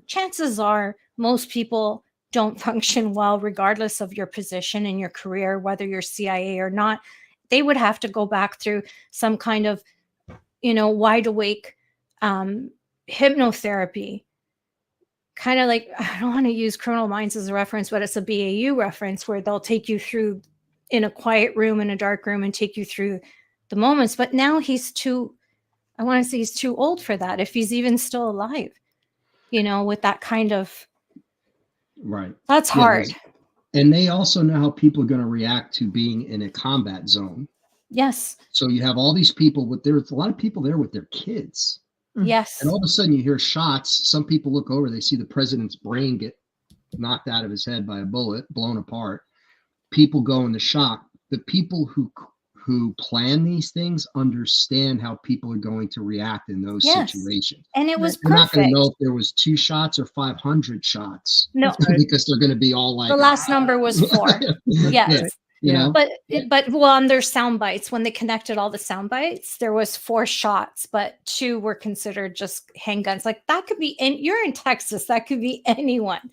chances are most people don't function well, regardless of your position in your career, whether you're CIA or not. They would have to go back through some kind of, wide awake hypnotherapy. Kind of like, I don't want to use Criminal Minds as a reference, but it's a BAU reference where they'll take you through in a quiet room, in a dark room, and take you through the moments. But now he's too old for that, if he's even still alive, with that kind of. Right. That's hard. And they also know how people are going to react to being in a combat zone. Yes. So you have all these people there's a lot of people there with their kids. Yes. And all of a sudden you hear shots. Some people look over, they see the president's brain get knocked out of his head by a bullet, blown apart. People go into shock. The people who plan these things understand how people are going to react in those situations. And it was They're perfect. not going to know if there was 2 shots or 500 shots. No. Because they're going to be all like, the last number was 4. Yes. Yeah. But on their sound bites, when they connected all the sound bites, there was 4 shots, but 2 were considered just handguns. Like, that could be, and you're in Texas, that could be anyone.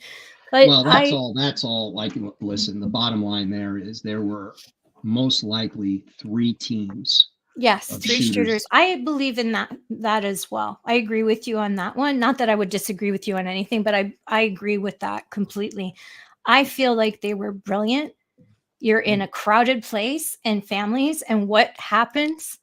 But well, that's all. Like, listen, the bottom line there is there were most likely 3 teams. Yes, 3 shooters. I believe in that as well. I agree with you on that one. Not that I would disagree with you on anything, but I agree with that completely. I feel like they were brilliant. You're in a crowded place and families, and what happens?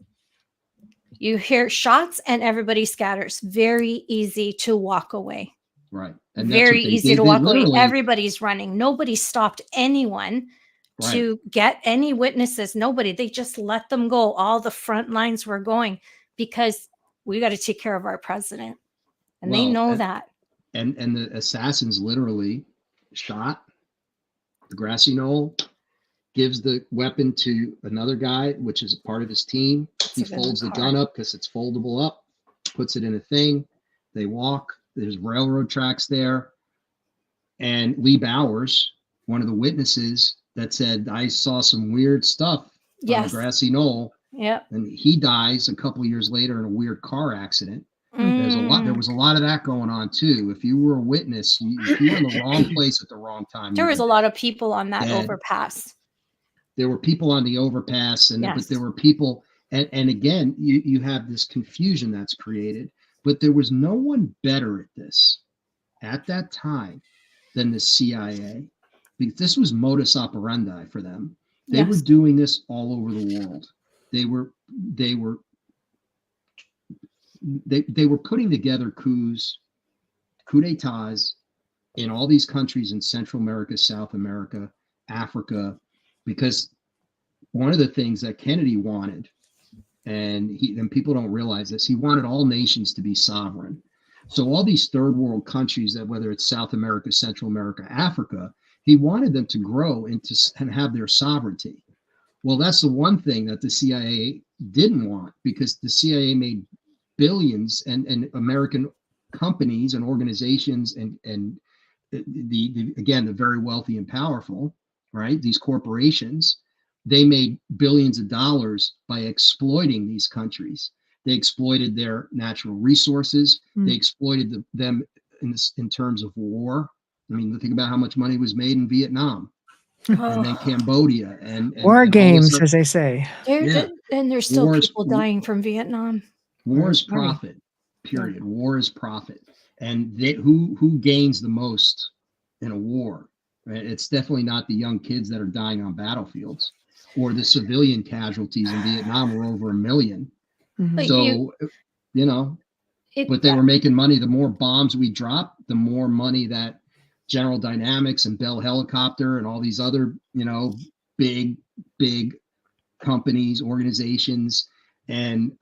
You hear shots and everybody scatters. Very easy to walk away. Right. And very easy to walk away. Everybody's running. Nobody stopped anyone to get any witnesses. Nobody. They just let them go. All the front lines were going because we got to take care of our president. And they know that. And the assassins literally shot the grassy knoll, gives the weapon to another guy, which is part of his team. He folds the gun up because it's foldable up, puts it in a thing. They walk. There's railroad tracks there. And Lee Bowers, one of the witnesses that said, I saw some weird stuff on the grassy knoll. Yeah. And he dies a couple years later in a weird car accident. There was a lot of that going on too. If you were a witness, if you were in the wrong place at the wrong time. There was a lot of people on that overpass. There were people on the overpass, but there were people, and again, you have this confusion that's created. But there was no one better at this at that time than the CIA, because this was modus operandi for them. They were doing this all over the world. They were putting together coup d'etats in all these countries in Central America, South America, Africa, because one of the things that Kennedy wanted, and people don't realize this, he wanted all nations to be sovereign. So all these third world countries, that whether it's South America, Central America, Africa, he wanted them to grow and have their sovereignty. Well, that's the one thing that the CIA didn't want, because the CIA made billions, and American companies and organizations and the very wealthy and powerful, right? These corporations, they made billions of dollars by exploiting these countries. They exploited their natural resources. They exploited them in terms of war. I mean, think about how much money was made in Vietnam, and then Cambodia, and war games, as they say. And there's still people dying from Vietnam. War is profit. Period. Yeah. War is profit, and who gains the most in a war? Right? It's definitely not the young kids that are dying on battlefields, or the civilian casualties in Vietnam were over 1 million. Mm-hmm. So, but they were making money. The more bombs we drop, the more money that General Dynamics and Bell Helicopter and all these other, big companies, organizations, and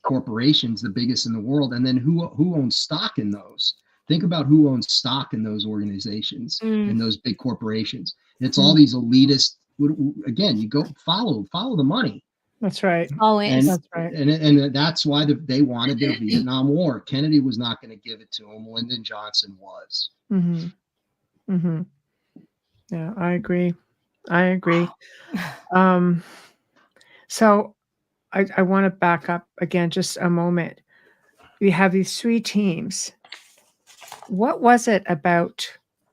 corporations, the biggest in the world. And then who owns stock in those? Think about who owns stock in those organizations, in those big corporations. It's all these elitist. Again, you go follow the money. That's right. Always. That's right. And that's why they wanted their Vietnam War. Kennedy was not going to give it to him. Lyndon Johnson was. Mm-hmm. Mm-hmm. Yeah, I agree. So I want to back up again just a moment. We have these 3 teams. What was it about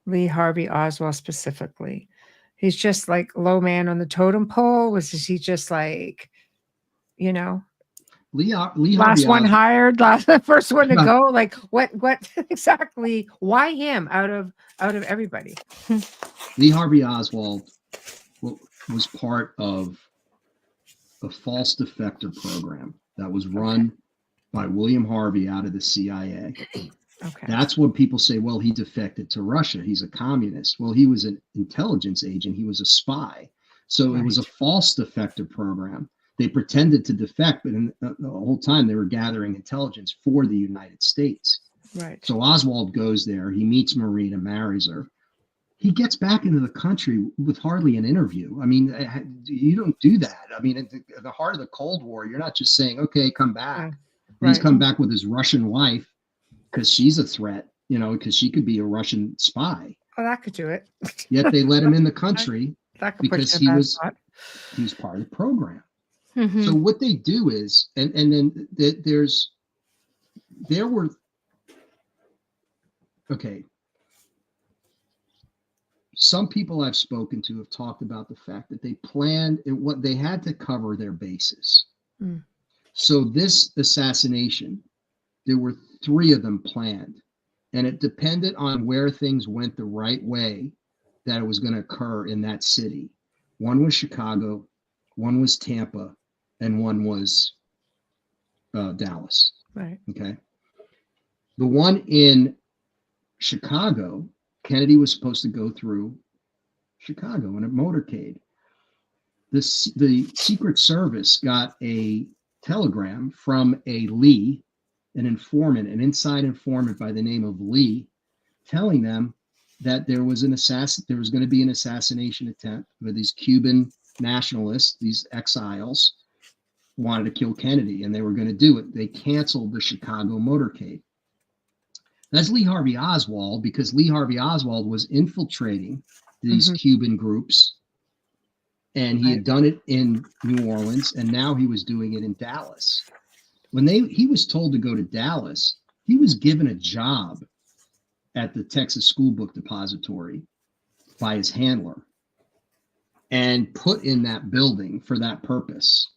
Lee Harvey Oswald specifically? He's just like low man on the totem pole? Was he just like, you know, Lee last Harvey one Oswald, hired, first one to go? Like what exactly? Why him out of everybody? Lee Harvey Oswald was part of a false defector program that was run by William Harvey out of the CIA. Okay. That's when people say, well, he defected to Russia. He's a communist. Well, he was an intelligence agent. He was a spy. So it was a false defector program. They pretended to defect, but the whole time they were gathering intelligence for the United States. Right. So Oswald goes there. He meets Marina, marries her. He gets back into the country with hardly an interview. I mean, you don't do that. I mean, at the heart of the Cold War, you're not just saying, okay, come back. He's come back with his Russian wife because she's a threat, because she could be a Russian spy. Oh, that could do it. Yet they let him in the country because he was part of the program. Mm-hmm. So what they do is, and then there were, okay. Some people I've spoken to have talked about the fact that they planned what they had to cover their bases. Mm. So this assassination, there were 3 of them planned, and it depended on where things went the right way that it was going to occur in that city. One was Chicago, one was Tampa, and one was Dallas. Right. Okay. The one in Chicago, Kennedy was supposed to go through Chicago in a motorcade. The Secret Service got a telegram from a Lee, an informant, an inside informant by the name of Lee, telling them that there was going to be an assassination attempt where these Cuban nationalists, these exiles, wanted to kill Kennedy, and they were going to do it. They canceled the Chicago motorcade. That's Lee Harvey Oswald, because Lee Harvey Oswald was infiltrating these Cuban groups, and he had done it in New Orleans, and now he was doing it in Dallas. When he was told to go to Dallas, he was given a job at the Texas School Book Depository by his handler and put in that building for that purpose.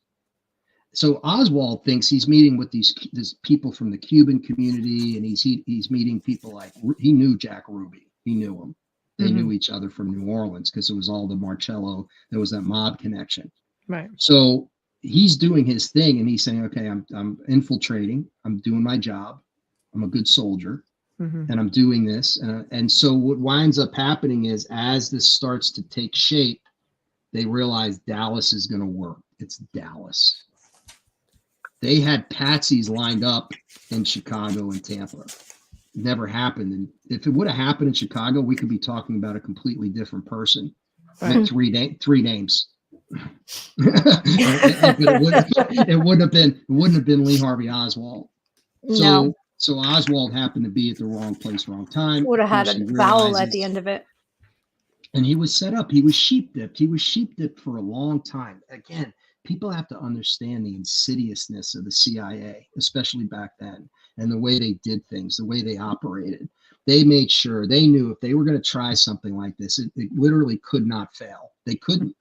So Oswald thinks he's meeting with these people from the Cuban community, and he's meeting people like, he knew Jack Ruby. He knew him. They knew each other from New Orleans because it was all the Marcello. There was that mob connection. Right. So he's doing his thing, and he's saying, okay, I'm infiltrating. I'm doing my job. I'm a good soldier, and I'm doing this. And so what winds up happening is, as this starts to take shape, they realize Dallas is going to work. It's Dallas. They had patsies lined up in Chicago and Tampa. Never happened. And if it would have happened in Chicago, we could be talking about a completely different person. Right. Three names. It wouldn't have been Lee Harvey Oswald. So Oswald happened to be at the wrong place, wrong time. Would have had a vowel at the end of it. And he was set up. He was sheep dipped. He was sheep dipped for a long time. Again, people have to understand the insidiousness of the CIA, especially back then, and the way they did things, the way they operated. They made sure, they knew if they were going to try something like this, it literally could not fail. They couldn't.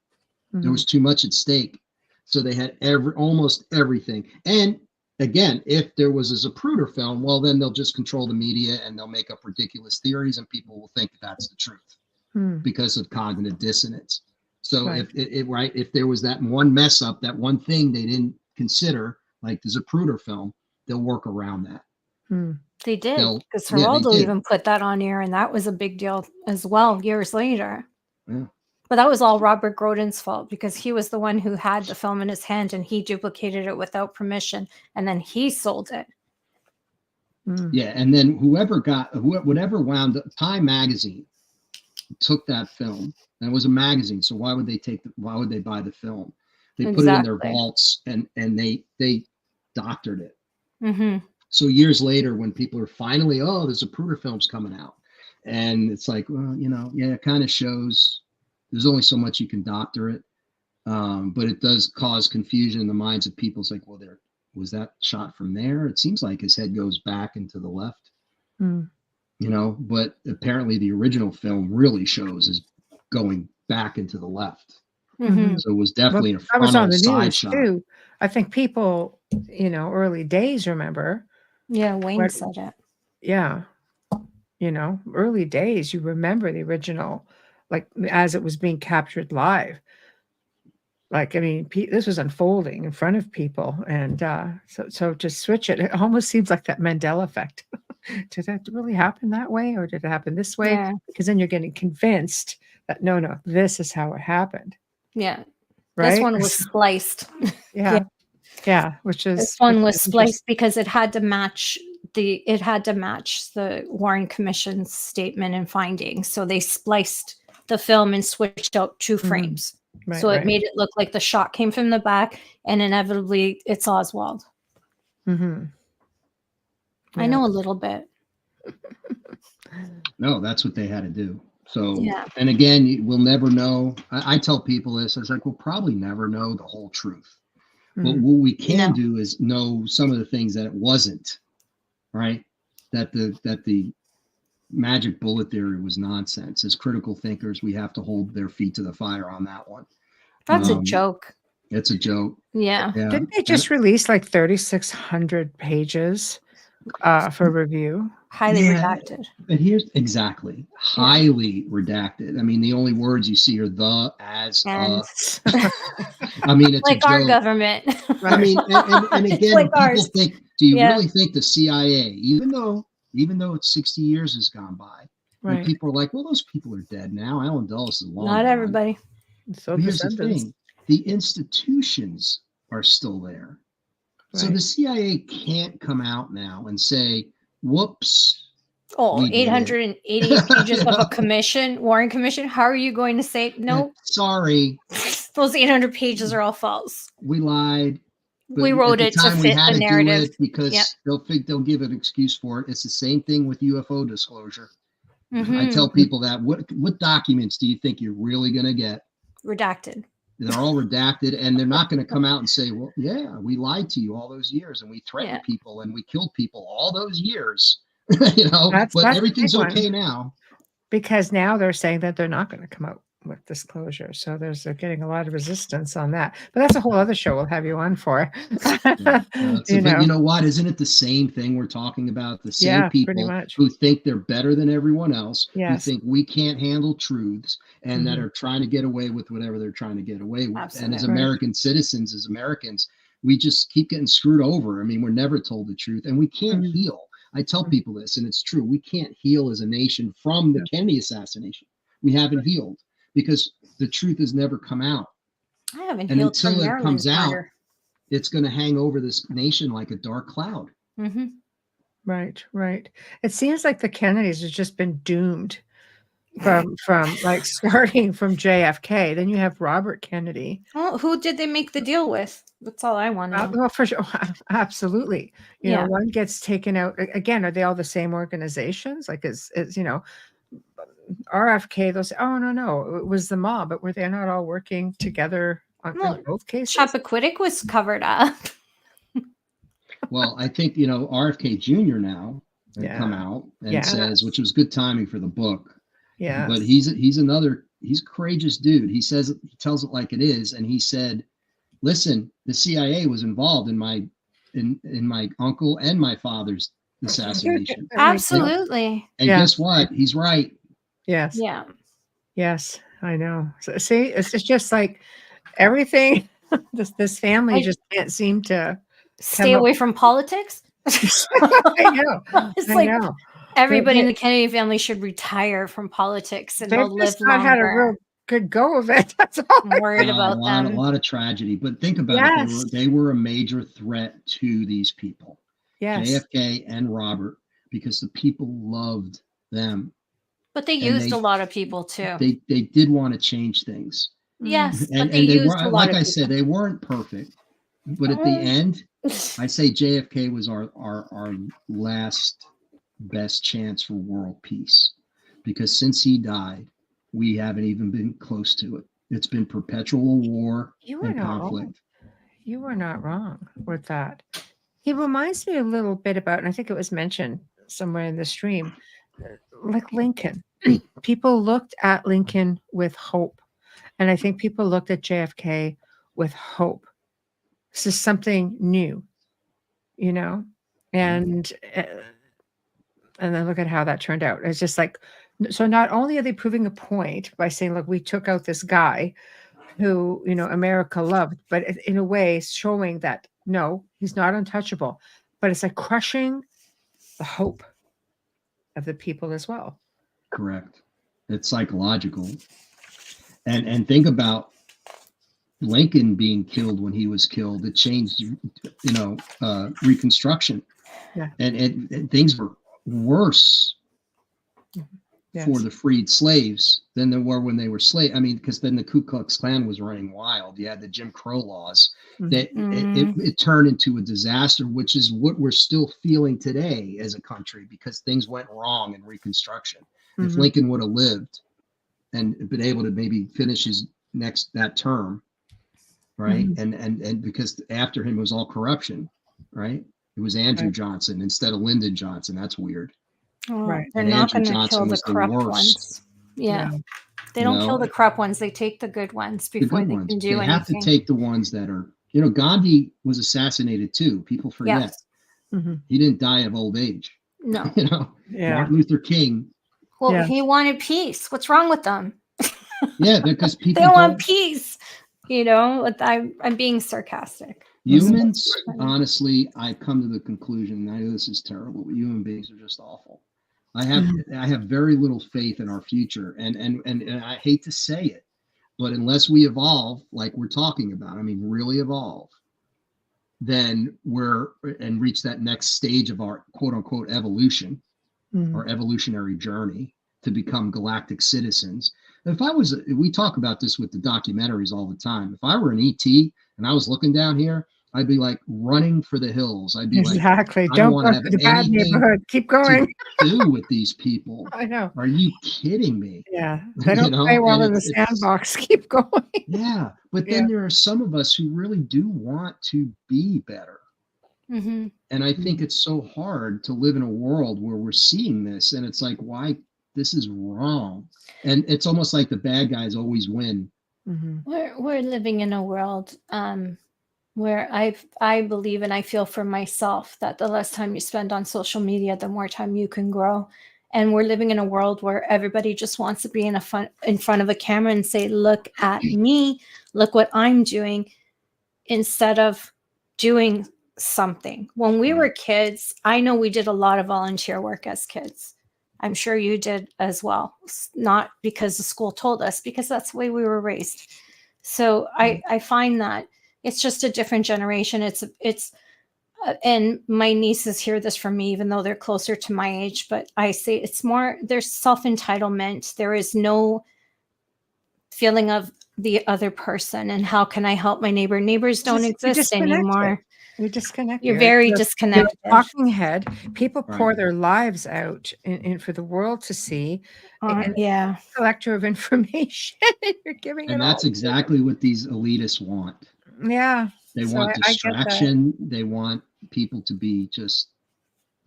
There was too much at stake. So they had almost everything. And again, if there was a Zapruder film, well, then they'll just control the media and they'll make up ridiculous theories, and people will think that's the truth because of cognitive dissonance. So if there was that one mess up, that one thing they didn't consider, like the Zapruder film, they'll work around that. They did, because Geraldo even put that on air, and that was a big deal as well years later. Yeah. But that was all Robert Grodin's fault, because he was the one who had the film in his hand, and he duplicated it without permission, and then he sold it. Yeah, and then whatever wound up, Time magazine took that film, and it was a magazine, so why would they buy the film? They put it in their vaults, and they doctored it. So years later, when people are finally, there's a Zapruder film's coming out, and it's like, well, it kind of shows there's only so much you can doctor it. But it does cause confusion in the minds of people. It's like, well, was that shot from there? It seems like his head goes back and to the left, but apparently the original film really shows is going back into the left. Mm-hmm. So it was definitely a frontal on the side news shot. too. I think people, early days remember. Yeah, Wayne said it. Yeah. Early days, you remember the original, like as it was being captured live. Like, I mean, this was unfolding in front of people. And so to switch it, it almost seems like that Mandela effect. Did that really happen that way? Or did it happen this way? Yeah. Because then you're getting convinced that, no, this is how it happened. Yeah. Right? This one was spliced. Yeah. Which is. This one was spliced because it had to match the Warren Commission's statement and findings. So they spliced the film and switched out 2 frames. So it made it look like the shot came from the back, and inevitably it's Oswald. Mm-hmm. I know a little bit. No, that's what they had to do. So, and again, we'll never know. I tell people this. I was like, we'll probably never know the whole truth. But what we can do is know some of the things that it wasn't, right? That the magic bullet theory was nonsense. As critical thinkers, we have to hold their feet to the fire on that one. That's a joke. It's a joke. Yeah. Didn't they just release like 3,600 pages for review? Highly redacted. But here's highly redacted. I mean, the only words you see are the, as, and. I mean, it's like a our joke. Government. I mean, and again, like people ours. think, do you really think the CIA, even though it's 60 years has gone by, and people are like, well, those people are dead now. Alan Dulles is long Not gone. everybody. So here's the thing. The institutions are still there. So the CIA can't come out now and say, whoops. Oh, 880 pages of a commission, Warren Commission. How are you going to say, no? Sorry. Those 800 pages are all false. We lied. We wrote it to fit the narrative. Because they'll give an excuse for it. It's the same thing with UFO disclosure. Mm-hmm. I tell people that, what documents do you think you're really going to get? Redacted. They're all redacted, and they're not going to come out and say, well, yeah, we lied to you all those years, and we threatened people, and we killed people all those years. But everything's okay now. Because now they're saying that they're not going to come out with disclosure. So they're getting a lot of resistance on that. But that's a whole other show we'll have you on for. But you know what? Isn't it the same thing we're talking about? The same people who think they're better than everyone else, who think we can't handle truths, and that are trying to get away with whatever they're trying to get away with. Absolutely. And as American citizens, as Americans, we just keep getting screwed over. I mean, we're never told the truth, and we can't heal. I tell people this, and it's true. We can't heal as a nation from the Kennedy assassination. We haven't healed because the truth has never come out. I haven't and healed until from it comes out, murder. It's going to hang over this nation like a dark cloud. Mm-hmm. Right. It seems like the Kennedys has just been doomed from like starting from JFK. Then you have Robert Kennedy. Well, who did they make the deal with? That's all I want to know. Well, for sure, absolutely. You know, one gets taken out again. Are they all the same organizations? Like, is RFK? They'll say, "Oh no, it was the mob," but were they not all working together in both cases? Chappaquiddick was covered up. Well, I think RFK Jr. now has come out and says, which was good timing for the book. Yeah, but he's a courageous dude. He tells it like it is, and he said, "Listen, the CIA was involved in my uncle and my father's assassination." Absolutely. And guess what? He's right. Yes. Yeah. Yes, I know. So, see, it's just like everything. This family just can't seem to stay away from politics. I know. It's like everybody in the Kennedy family should retire from politics and they'll live longer. Not had a real good go of it. That's all. I'm worried about them. A lot of tragedy, but think about it. They were a major threat to these people. Yes. JFK and Robert, because the people loved them. But they used a lot of people too. They did want to change things. Yes, and they used a lot like I said, they weren't perfect. But at the end, I say JFK was our last best chance for world peace, because since he died, we haven't even been close to it. It's been perpetual war and conflict. Wrong. You were not wrong with that. He reminds me a little bit about, and I think it was mentioned somewhere in the stream, like Lincoln. People looked at Lincoln with hope. And I think people looked at JFK with hope. This is something new, you know? And then look at how that turned out. It's just like, so not only are they proving a point by saying, look, we took out this guy who, you know, America loved, but in a way showing that, no, he's not untouchable. But it's like crushing the hope of the people as well. Correct. It's psychological. And think about Lincoln being killed when he was killed. It changed, you know, Reconstruction. Yeah. And things were worse for the freed slaves than they were when they were slaves. I mean, because then the Ku Klux Klan was running wild. You had the Jim Crow laws. That it turned into a disaster, which is what we're still feeling today as a country, because things went wrong in Reconstruction. If Lincoln would have lived and been able to maybe finish his that term, right? And because after him was all corruption, right? It was Andrew Johnson instead of Lyndon Johnson. That's weird. Right. They're not going to kill the corrupt ones. Yeah. They don't kill the corrupt ones. They take the good ones before they can do anything. They have to take the ones that are, you know, Gandhi was assassinated too. People forget. Yes. He didn't die of old age. No. You know, Martin Luther King. Well, he wanted peace. What's wrong with them? Yeah, because people they want peace. You know, I'm being sarcastic. Humans, honestly, I've come to the conclusion, and I know this is terrible, but human beings are just awful. I have very little faith in our future, and I hate to say it, but unless we evolve, like we're talking about, I mean, really evolve, then reach that next stage of our quote unquote evolution or evolutionary journey to become galactic citizens. We talk about this with the documentaries all the time. If I were an ET and I was looking down here, I'd be like running for the hills. I'd be like, don't go to the bad neighborhood. Keep going. To do with these people. I know. Are you kidding me? Yeah. They don't play well in the sandbox. Keep going. Yeah. But then there are some of us who really do want to be better. And I think it's so hard to live in a world where we're seeing this, and it's like, why? This is wrong. And it's almost like the bad guys always win. We're living in a world where I believe, and I feel for myself, that the less time you spend on social media, the more time you can grow. And we're living in a world where everybody just wants to be in front of a camera and say, look at me, look what I'm doing, instead of doing something. When we were kids, I know we did a lot of volunteer work as kids. I'm sure you did as well. Not because the school told us, because that's the way we were raised. So I find that it's just a different generation. It's and my nieces hear this from me, even though they're closer to my age, but I say it's more, there's self-entitlement. There is no feeling of the other person and how can I help my neighbor? Neighbors don't exist anymore. You're disconnected. You're very disconnected. You're a talking head. People pour their lives out in for the world to see. Collector of information. You're giving it. And that's exactly what these elitists want. Yeah. They want distraction. They want people to be just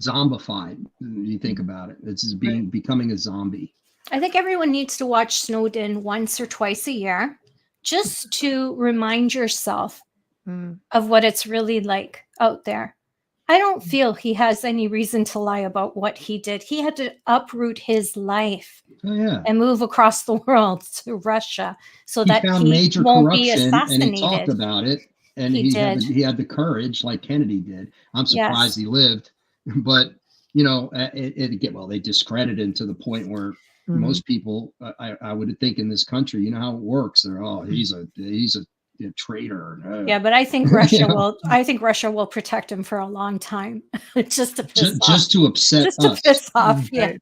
zombified. You think about it. It's becoming a zombie. I think everyone needs to watch Snowden once or twice a year, just to remind yourself of what it's really like out there. I don't feel he has any reason to lie about what he did. He had to uproot his life and move across the world to Russia so that he won't be assassinated. And he talked about it, and he had the courage, like Kennedy did. I'm surprised he lived, but you know, they discredited him to the point where most people, I would think in this country, you know how it works. They're he's a traitor. Yeah, but I think Russia will. I think Russia will protect him for a long time, just to piss off. Just to upset us. Just to piss off. Yeah.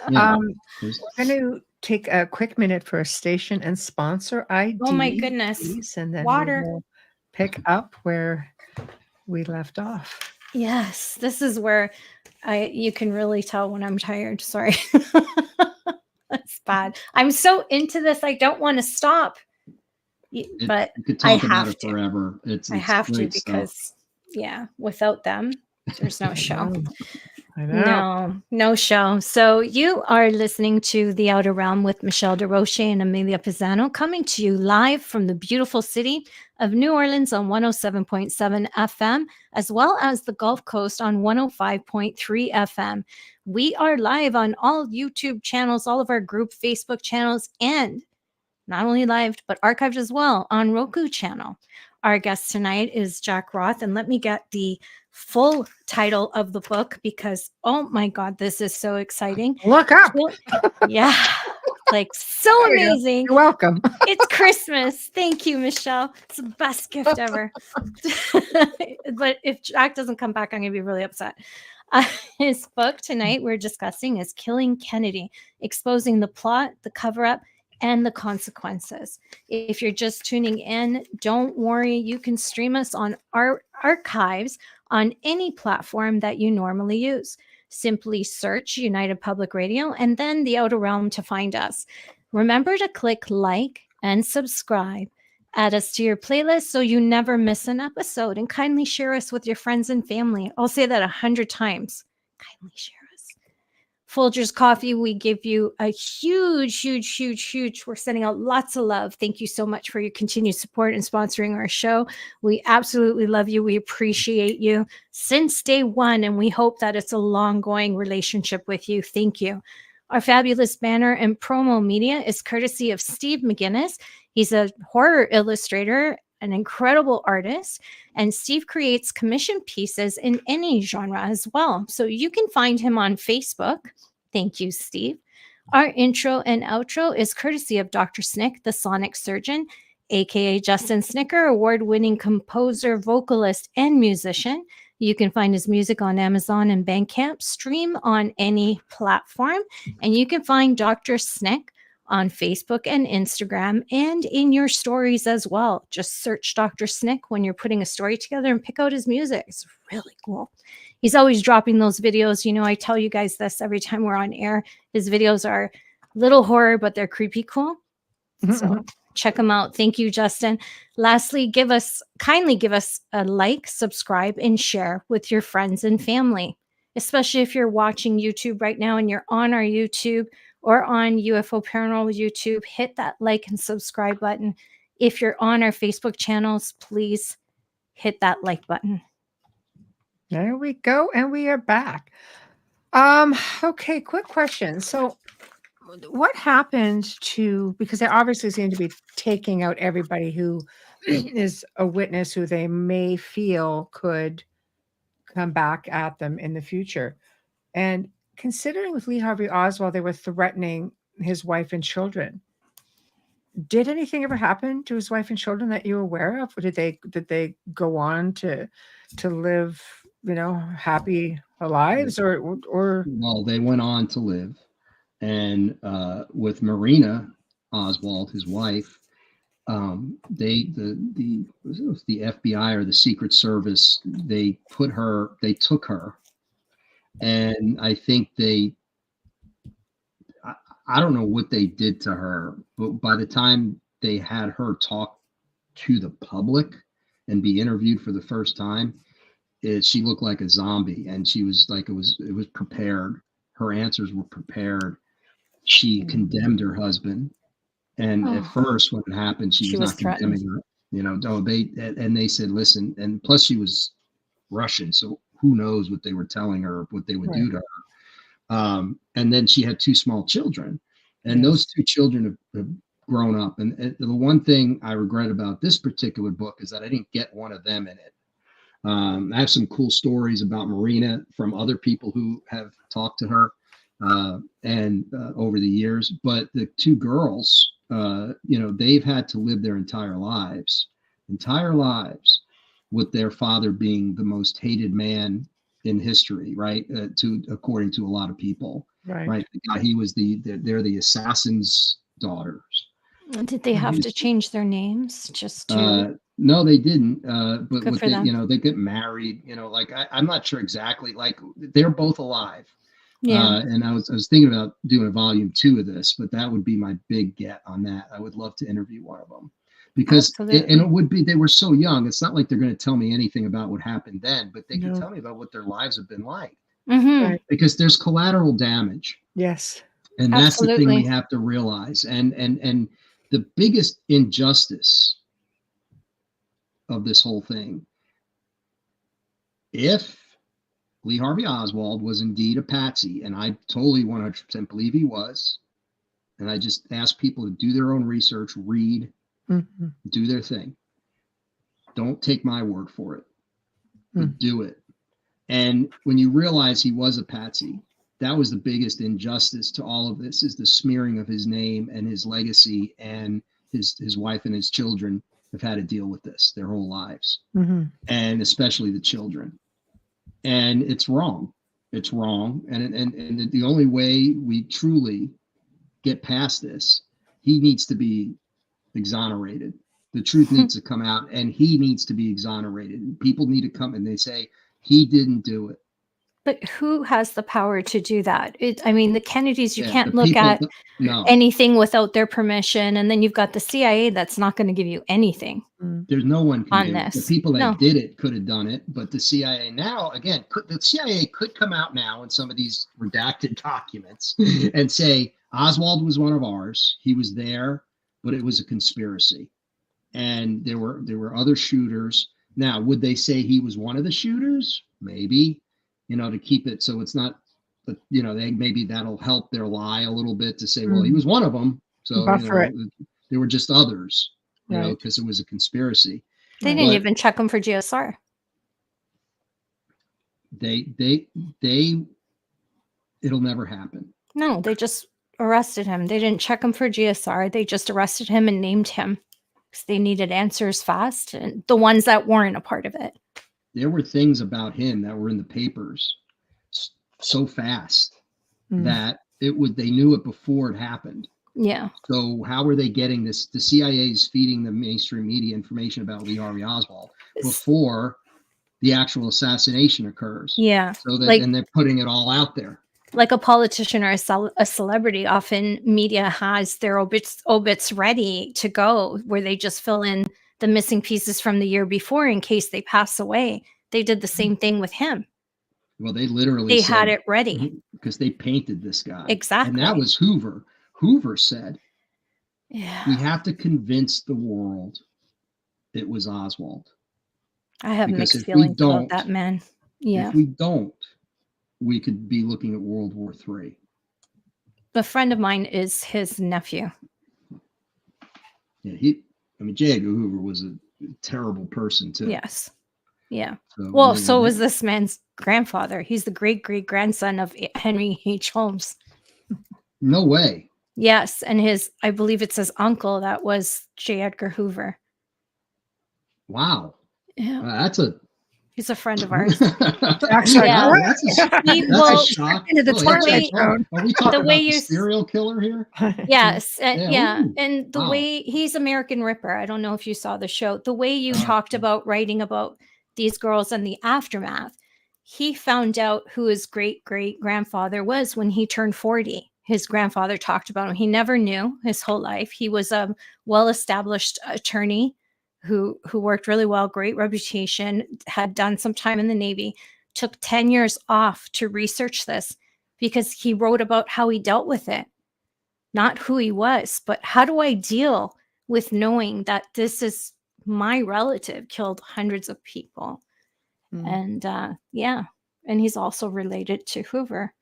We're going to take a quick minute for a station and sponsor ID. Oh my goodness! And then water. We'll pick up where we left off. Yes, this is where you can really tell when I'm tired. Sorry. That's bad. I'm so into this. I don't want to stop. but you could I talk about have it to. forever. It's I have to great because stuff. without them, there's no show. I know. No show. So you are listening to The Outer Realm with Michelle Desrochers and Amelia Pisano, coming to you live from the beautiful city of New Orleans on 107.7 FM, as well as the Gulf Coast on 105.3 FM. We are live on all YouTube channels, all of our group Facebook channels, and not only live, but archived as well on Roku channel. Our guest tonight is Jack Roth, and let me get the full title of the book because, oh my God, this is so exciting. Look up. Yeah, like so amazing. You're welcome. It's Christmas. Thank you, Michelle. It's the best gift ever. But if Jack doesn't come back, I'm going to be really upset. His book tonight we're discussing is Killing Kennedy, Exposing the Plot, the Cover-Up, and the Consequences. If you're just tuning in, don't worry. You can stream us on our archives on any platform that you normally use. Simply search United Public Radio and then The Outer Realm to find us. Remember to click like and subscribe. Add us to your playlist so you never miss an episode, and kindly share us with your friends and family. I'll say that 100 times. Kindly share us. Folgers Coffee, we give you a huge, we're sending out lots of love. Thank you so much for your continued support and sponsoring our show. We absolutely love you. We appreciate you since day one, and we hope that it's a long-going relationship with you. Thank you. Our fabulous banner and promo media is courtesy of Steve McGinnis. He's a horror illustrator, an incredible artist, and Steve creates commission pieces in any genre as well. So you can find him on Facebook. Thank you, Steve. Our intro and outro is courtesy of Dr. Snick, the sonic surgeon, aka Justin Snicker, award-winning composer, vocalist, and musician. You can find his music on Amazon and Bandcamp, stream on any platform, and you can find Dr. Snick on Facebook and Instagram and in your stories as well. Just search Dr. Snick when you're putting a story together and pick out his music. It's really cool. He's always dropping those videos. You know, I tell you guys this every time we're on air. His videos are little horror, but they're creepy cool. So check them out. Thank you, Justin. Lastly, kindly give us a like, subscribe, and share with your friends and family, especially if you're watching YouTube right now and you're on our YouTube or on UFO Paranormal YouTube. Hit that like and subscribe button. If you're on our Facebook channels, please hit that like button. There we go, and we are back. Okay, quick question. So what happened because they obviously seem to be taking out everybody who is a witness who they may feel could come back at them in the future. And considering with Lee Harvey Oswald, they were threatening his wife and children. Did anything ever happen to his wife and children that you're aware of? Or did they go on to live, happy lives or Well, they went on to live, and with Marina Oswald, his wife, the FBI or the Secret Service, they took her, and I think I don't know what they did to her, but by the time they had her talk to the public and be interviewed for the first time, she looked like a zombie, and she was like, it was prepared. Her answers were prepared. She condemned her husband, and at first when it happened, she was not condemning her. They said, listen, and plus she was Russian, so who knows what they were telling her, what they would do to her. And then she had two small children, and those two children have grown up. And the one thing I regret about this particular book is that I didn't get one of them in it. I have some cool stories about Marina from other people who have talked to her and over the years. But the two girls, they've had to live their entire lives with their father being the most hated man in history, right? According to a lot of people, right? He was they're the assassin's daughters. Did they have to change their names just to? No, they didn't. But Good for them. they get married. I'm not sure exactly. Like, they're both alive. Yeah. And I was thinking about doing a volume 2 of this, but that would be my big get on that. I would love to interview one of them Because and it would be, they were so young. It's not like they're going to tell me anything about what happened then, but they can tell me about what their lives have been like. Right. Because there's collateral damage. Yes. And that's the thing we have to realize. And the biggest injustice of this whole thing, if Lee Harvey Oswald was indeed a patsy, and I totally 100% believe he was, and I just ask people to do their own research, read, do their thing. Don't take my word for it, but do it. And when you realize he was a patsy, that was the biggest injustice to all of this, is the smearing of his name and his legacy, and his wife and his children have had to deal with this their whole lives, and especially the children. And it's wrong. It's wrong. And the only way we truly get past this, he needs to be exonerated. The truth needs to come out, and he needs to be exonerated. And people need to come and they say, he didn't do it. But who has the power to do that? I mean, the Kennedys, you can't look at anything without their permission. And then you've got the CIA that's not going to give you anything. There's no one can on do this. It. The people that did it could have done it, but the CIA now, again, the CIA could come out now in some of these redacted documents and say, Oswald was one of ours. He was there, but it was a conspiracy. And there were other shooters. Now, would they say he was one of the shooters? Maybe. To keep it so it's not, maybe that'll help their lie a little bit, to say, well, he was one of them. So there were just others, because it was a conspiracy. They didn't even check him for GSR. It'll never happen. No, they just arrested him. They didn't check him for GSR. They just arrested him and named him because they needed answers fast, and the ones that weren't a part of it. There were things about him that were in the papers so fast that they knew it before it happened. Yeah. So how are they getting this? The CIA is feeding the mainstream media information about Lee Harvey Oswald before the actual assassination occurs. Yeah. So that, and they're putting it all out there. Like a politician or a celebrity, often media has their obits ready to go, where they just fill in the missing pieces from the year before in case they pass away. They did the same thing with him. Well, they had it ready because they painted this guy. Exactly. And that was Hoover. Hoover said, we have to convince the world it was Oswald. I have mixed feelings about that man. Yeah. If we don't, we could be looking at World War III. A friend of mine is his nephew. Yeah, J. Edgar Hoover was a terrible person too. Yes. Yeah. So was this man's grandfather. He's the great-great-grandson of Henry H. Holmes. No way. Yes. And I believe it's his uncle that was J. Edgar Hoover. Wow. Yeah. He's a friend of ours. Actually, that's a shock. Into the Are we talking about the serial killer here? Yes. And the way he's American Ripper. I don't know if you saw the show. The way you talked about writing about these girls and the aftermath, he found out who his great-great-grandfather was when he turned 40. His grandfather talked about him. He never knew his whole life. He was a well-established attorney who worked really well, great reputation, had done some time in the Navy, took 10 years off to research this because he wrote about how he dealt with it. Not who he was, but how do I deal with knowing that this is my relative killed hundreds of people? And and he's also related to Hoover.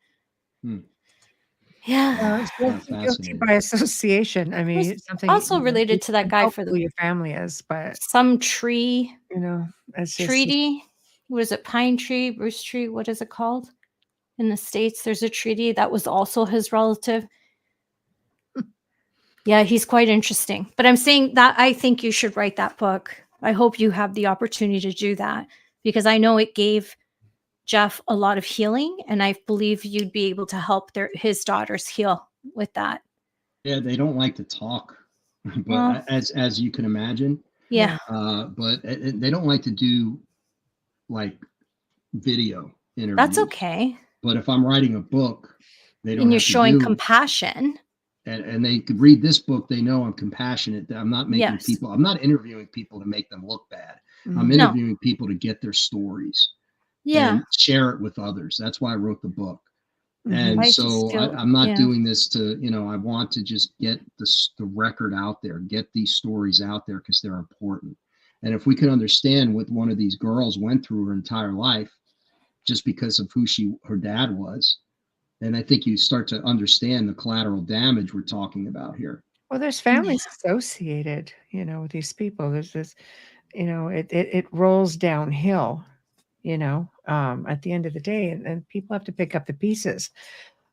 Yeah. Guilty by association. I mean, it's something also related to that guy for who your family is, but some tree, as treaty. Was it pine tree, Bruce tree? What is it called? In the States, there's a treaty that was also his relative. Yeah, he's quite interesting. But I'm saying that I think you should write that book. I hope you have the opportunity to do that, because I know it gave Jeff a lot of healing, and I believe you'd be able to help his daughters heal with that. Yeah, they don't like to talk, but as you can imagine. Yeah. But they don't like to do like video interviews. That's okay. But if I'm writing a book, they don't. And you're showing compassion. and they could read this book, they know I'm compassionate, that I'm not making people, I'm not interviewing people to make them look bad. I'm interviewing people to get their stories and share it with others. That's why I wrote the book. And so I'm not doing this to, I want to just get the record out there, get these stories out there because they're important. And if we can understand what one of these girls went through her entire life just because of who her dad was, and I think you start to understand the collateral damage we're talking about here. Well, there's families associated, with these people. There's this, it rolls downhill, at the end of the day, and people have to pick up the pieces.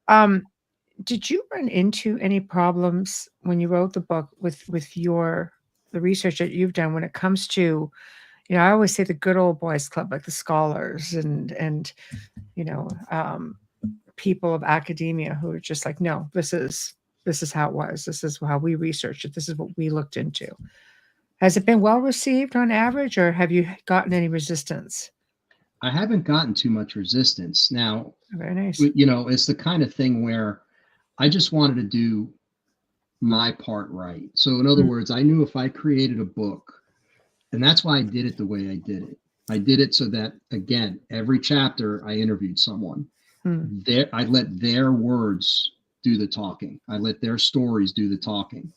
Did you run into any problems when you wrote the book with the research that you've done when it comes to, I always say the good old boys club, like the scholars and people of academia who are just like, no, this is how it was. This is how we researched it. This is what we looked into. Has it been well received on average, or have you gotten any resistance? I haven't gotten too much resistance. Now, very nice. It's the kind of thing where I just wanted to do my part right. So in other words, I knew if I created a book, and that's why I did it the way I did it. I did it so that, again, every chapter I interviewed someone. I let their words do the talking. I let their stories do the talking.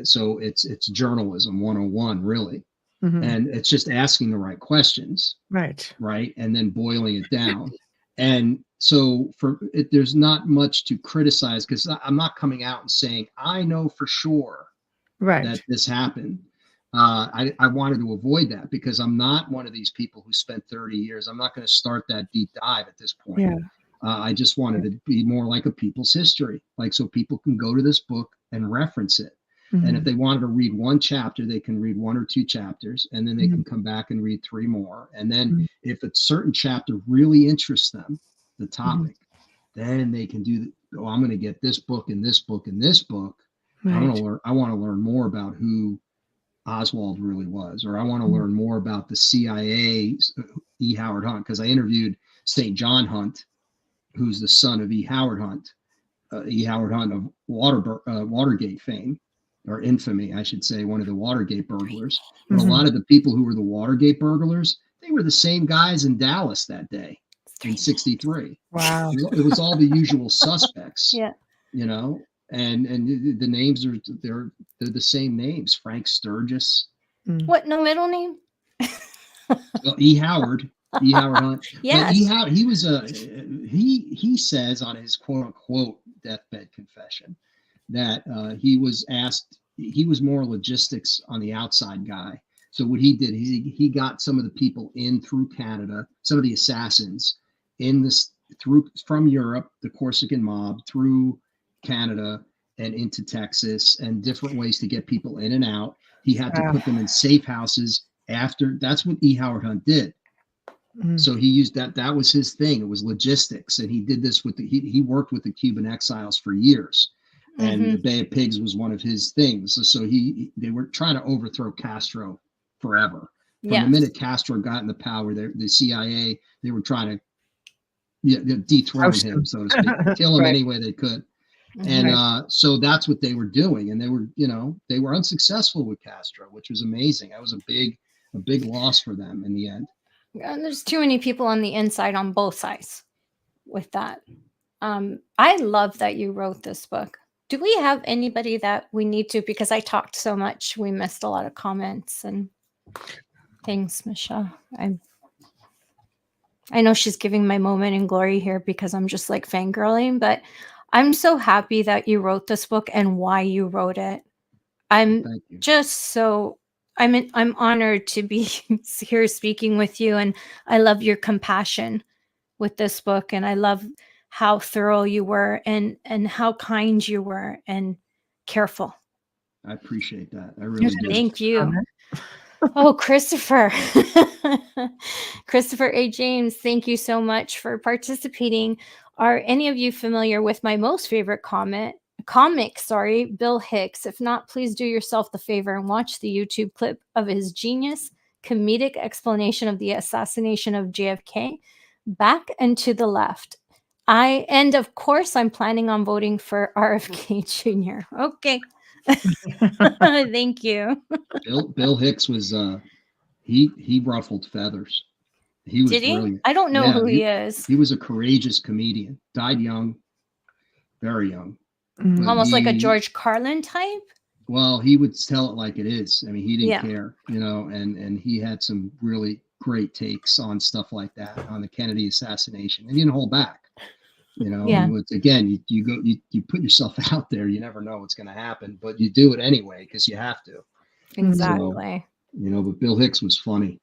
So it's journalism 101, really. And it's just asking the right questions. Right. And then boiling it down. And so there's not much to criticize because I'm not coming out and saying, I know for sure that this happened. I wanted to avoid that because I'm not one of these people who spent 30 years. I'm not going to start that deep dive at this point. Yeah. I just wanted it to be more like a people's history, so people can go to this book and reference it. And if they wanted to read one chapter, they can read 1 or 2 chapters, and then they can come back and read 3 more. And then if a certain chapter really interests them, the topic, then they can I'm going to get this book and this book and this book. I want to learn more about who Oswald really was, or I want to learn more about the CIA, E. Howard Hunt, because I interviewed St. John Hunt, who's the son of E. Howard Hunt, E. Howard Hunt of Watergate fame, or infamy, I should say, one of the Watergate burglars. But a lot of the people who were the Watergate burglars, they were the same guys in Dallas that day in '63. Wow. It was all the usual suspects. Yeah. And the names they're the same names. Frank Sturgis. What, no middle name? Well, E. Howard Hunt. Yeah. He was he says on his quote unquote deathbed confession that he was more logistics on the outside guy. So what he did, he got some of the people in through Canada, some of the assassins from Europe, the Corsican mob, through Canada and into Texas, and different ways to get people in and out. He had to put them in safe houses after. That's what E. Howard Hunt did. So he used that was his thing. It was logistics. And he did this he worked with the Cuban exiles for years. And the Bay of Pigs was one of his things. So they were trying to overthrow Castro forever. From the minute Castro got in the power, the CIA, they were trying to dethrone him, so to speak, kill him any way they could. And so that's what they were doing. And they were unsuccessful with Castro, which was amazing. That was a big loss for them in the end. And there's too many people on the inside on both sides with that. I love that you wrote this book. Do we have anybody that we need to, because I talked so much, we missed a lot of comments and things, Michelle. I know she's giving my moment in glory here because I'm just like fangirling, but I'm so happy that you wrote this book and why you wrote it. I'm honored to be here speaking with you, and I love your compassion with this book, and I love how thorough you were and how kind you were and careful. I appreciate that. I really do. Thank you. Oh, Christopher. Christopher A. James, thank you so much for participating. Are any of you familiar with my most favorite comic, Bill Hicks? If not, please do yourself the favor and watch the YouTube clip of his genius comedic explanation of the assassination of JFK, Back and to the Left. And of course, I'm planning on voting for RFK Jr. Okay. Thank you. Bill Hicks was he ruffled feathers. He was Did he? brilliant. I don't know Yeah, who he is. He was a courageous comedian. Died young, very young. Mhm. Almost like a George Carlin type. Well, he would tell it like it is. I mean, he didn't Yeah. care, you know, and he had some really great takes on stuff like that, on the Kennedy assassination, and he didn't hold back. You know, Yeah. again, you put yourself out there. You never know what's going to happen, but you do it anyway because you have to. Exactly. So, you know, but Bill Hicks was funny.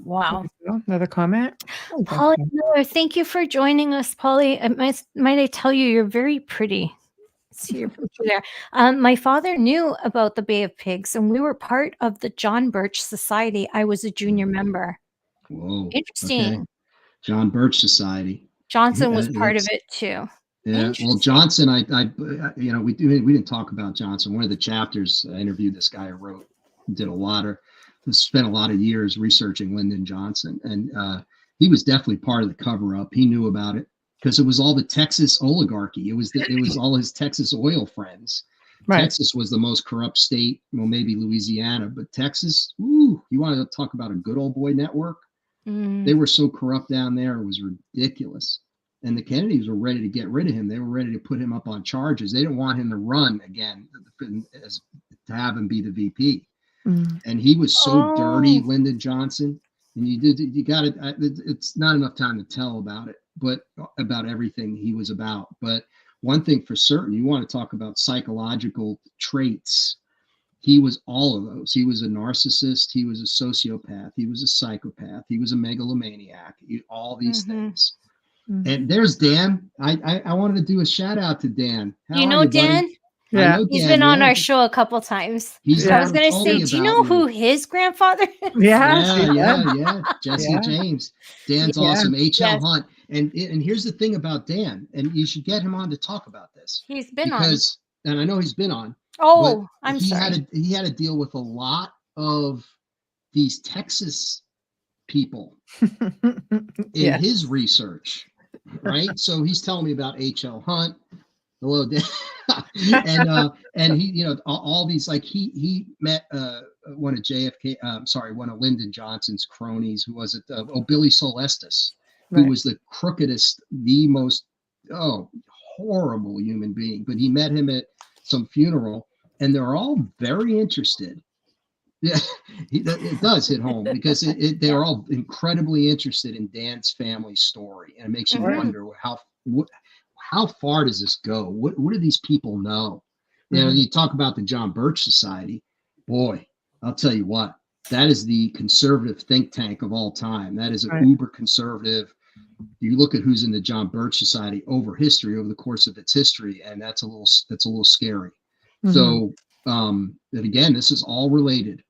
Wow. Another comment? Polly, thank you for joining us, Polly. Might I tell you, you're very pretty. See your picture there. My father knew about the Bay of Pigs, and we were part of the John Birch Society. I was a junior member. Whoa. Interesting. Okay. John Birch Society. Johnson was part of it too. Yeah. Well, Johnson, I you know, we didn't talk about Johnson. One of the chapters, I interviewed this guy who spent a lot of years researching Lyndon Johnson, and he was definitely part of the cover up. He knew about it because it was all the Texas oligarchy. It was all his Texas oil friends. Right. Texas was the most corrupt state. Well, maybe Louisiana, but Texas. Ooh, you want to talk about a good old boy network? They were so corrupt down there, it was ridiculous. And the Kennedys were ready to get rid of him. They were ready to put him up on charges. They didn't want him to run again, to have him be the VP. And he was so dirty, Lyndon Johnson. And you got it. It's not enough time to tell about it, but about everything he was about. But one thing for certain, you want to talk about psychological traits. He was all of those. He was a narcissist. He was a sociopath. He was a psychopath. He was a megalomaniac. All these things. And there's Dan. I wanted to do a shout out to Dan. How you know Dan? Yeah, he's been on our show a couple times. I was going to say, do you know who his grandfather is? Yeah. Jesse James. Dan's awesome. H.L. Hunt. And here's the thing about Dan, and you should get him on to talk about this. He's been on. And I know he's been on. Oh, I'm sorry. He had to deal with a lot of these Texas people in his research, right? So he's telling me about H.L. Hunt. Hello, Dan. and he, you know, all these, like he met one of Lyndon Johnson's cronies. Who was it? Billy Solestis, who was the crookedest, the most horrible human being. But he met him at some funeral, and they're all very interested. Yeah, it does hit home because they're all incredibly interested in Dan's family story, and it makes you wonder how far does this go? What do these people know? You know, you talk about the John Birch Society. Boy, I'll tell you what, that is the conservative think tank of all time. That is an uber conservative. You look at who's in the John Birch Society over the course of its history, and that's a little scary. So, that again, this is all related.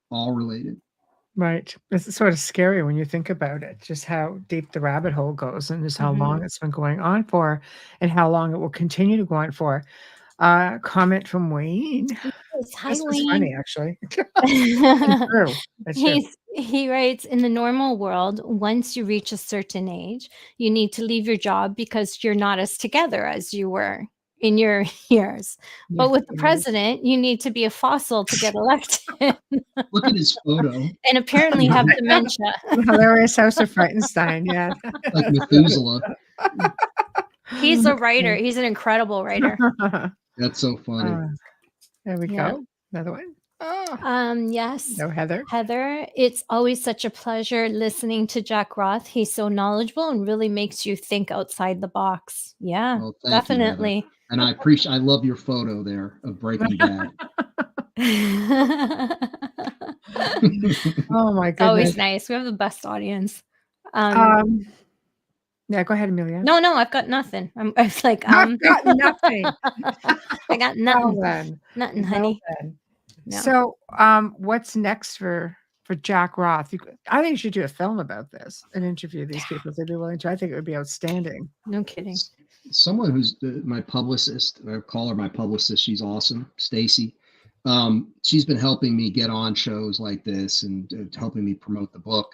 Right. It's sort of scary when you think about it, just how deep the rabbit hole goes and just how long it's been going on for and how long it will continue to go on for. Comment from Wayne. Hi, this Wayne. Was funny, actually. That's true. He writes, in the normal world, once you reach a certain age, you need to leave your job because you're not as together as you were in your years. But with the president, you need to be a fossil to get elected. Look at his photo. And apparently have dementia. Hilarious House of Frightenstein, yeah. Like Methuselah. He's a writer. He's an incredible writer. That's so funny. There we go. Another one. Yes. No, Heather. Heather, it's always such a pleasure listening to Jack Roth. He's so knowledgeable and really makes you think outside the box. Yeah, well, definitely. You, and I love your photo there of Breaking Bad. Oh my goodness. Always nice. We have the best audience. Yeah, go ahead, Amelia. No, I've got nothing. I was like, I've got nothing. I got nothing. Nothing, honey. No. So, what's next for Jack Roth? I think you should do a film about this and interview these people if they'd be willing to. I think it would be outstanding. No kidding. Someone who's my publicist, I call her my publicist. She's awesome, Stacy. She's been helping me get on shows like this and helping me promote the book.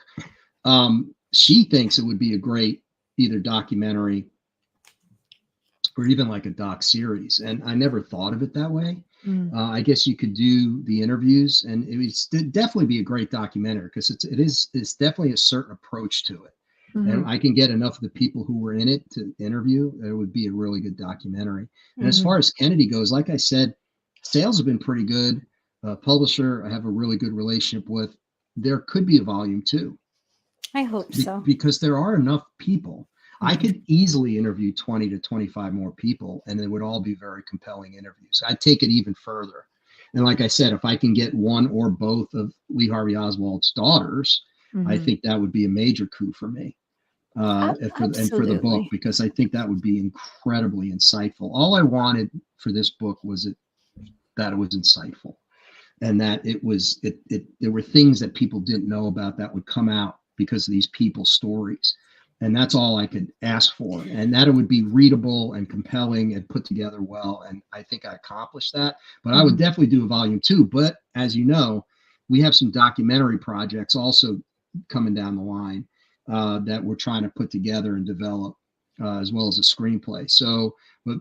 She thinks it would be a great either documentary or even like a doc series. And I never thought of it that way. Mm. I guess you could do the interviews, and it would definitely be a great documentary, because it's definitely a certain approach to it. And I can get enough of the people who were in it to interview. It would be a really good documentary. And as far as Kennedy goes, like I said, sales have been pretty good. Publisher, I have a really good relationship with. There could be a volume 2. I hope so. Because there are enough people. I could easily interview 20 to 25 more people, and it would all be very compelling interviews. I'd take it even further. And like I said, if I can get one or both of Lee Harvey Oswald's daughters, I think that would be a major coup for me. And for the book, because I think that would be incredibly insightful. All I wanted for this book was that it was insightful, and that there were things that people didn't know about that would come out because of these people's stories. And that's all I could ask for, and that it would be readable and compelling and put together well. And I think I accomplished that. But I would definitely do a volume 2. But as you know, we have some documentary projects also coming down the line that we're trying to put together and develop, as well as a screenplay. So, but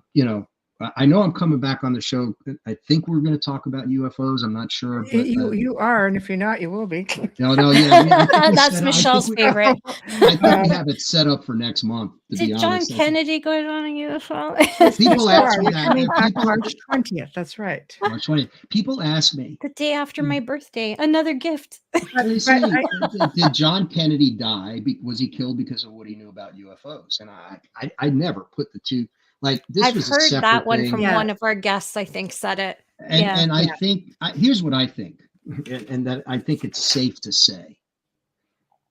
I know I'm coming back on the show. I think we're going to talk about UFOs. I'm not sure. But, you are, and if you're not, you will be. No, yeah. That's Michelle's favorite. I think we have it set up for next month. Did John Kennedy go on a UFO? People ask me that. Coming back March 20th. That's right. March 20th. People ask me. The day after my birthday. Another gift. Did John Kennedy die? Was he killed because of what he knew about UFOs? And I never put the two. Like, this I've was a heard separate that one thing. from one of our guests, I think, said it. And I think, here's what I think, and that I think it's safe to say,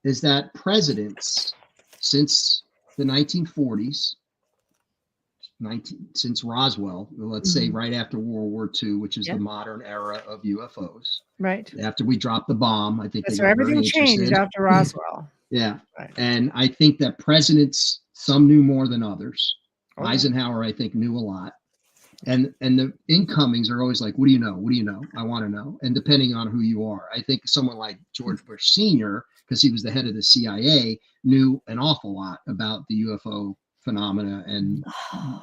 is that presidents since the 1940s, since Roswell, let's say right after World War II, which is the modern era of UFOs. Right. After we dropped the bomb, I think so everything changed after Roswell. Yeah. Right. And I think that presidents, some knew more than others. Eisenhower, I think, knew a lot. And the incomings are always like, what do you know? What do you know? I want to know. And depending on who you are, I think someone like George Bush Sr., because he was the head of the CIA, knew an awful lot about the UFO phenomena and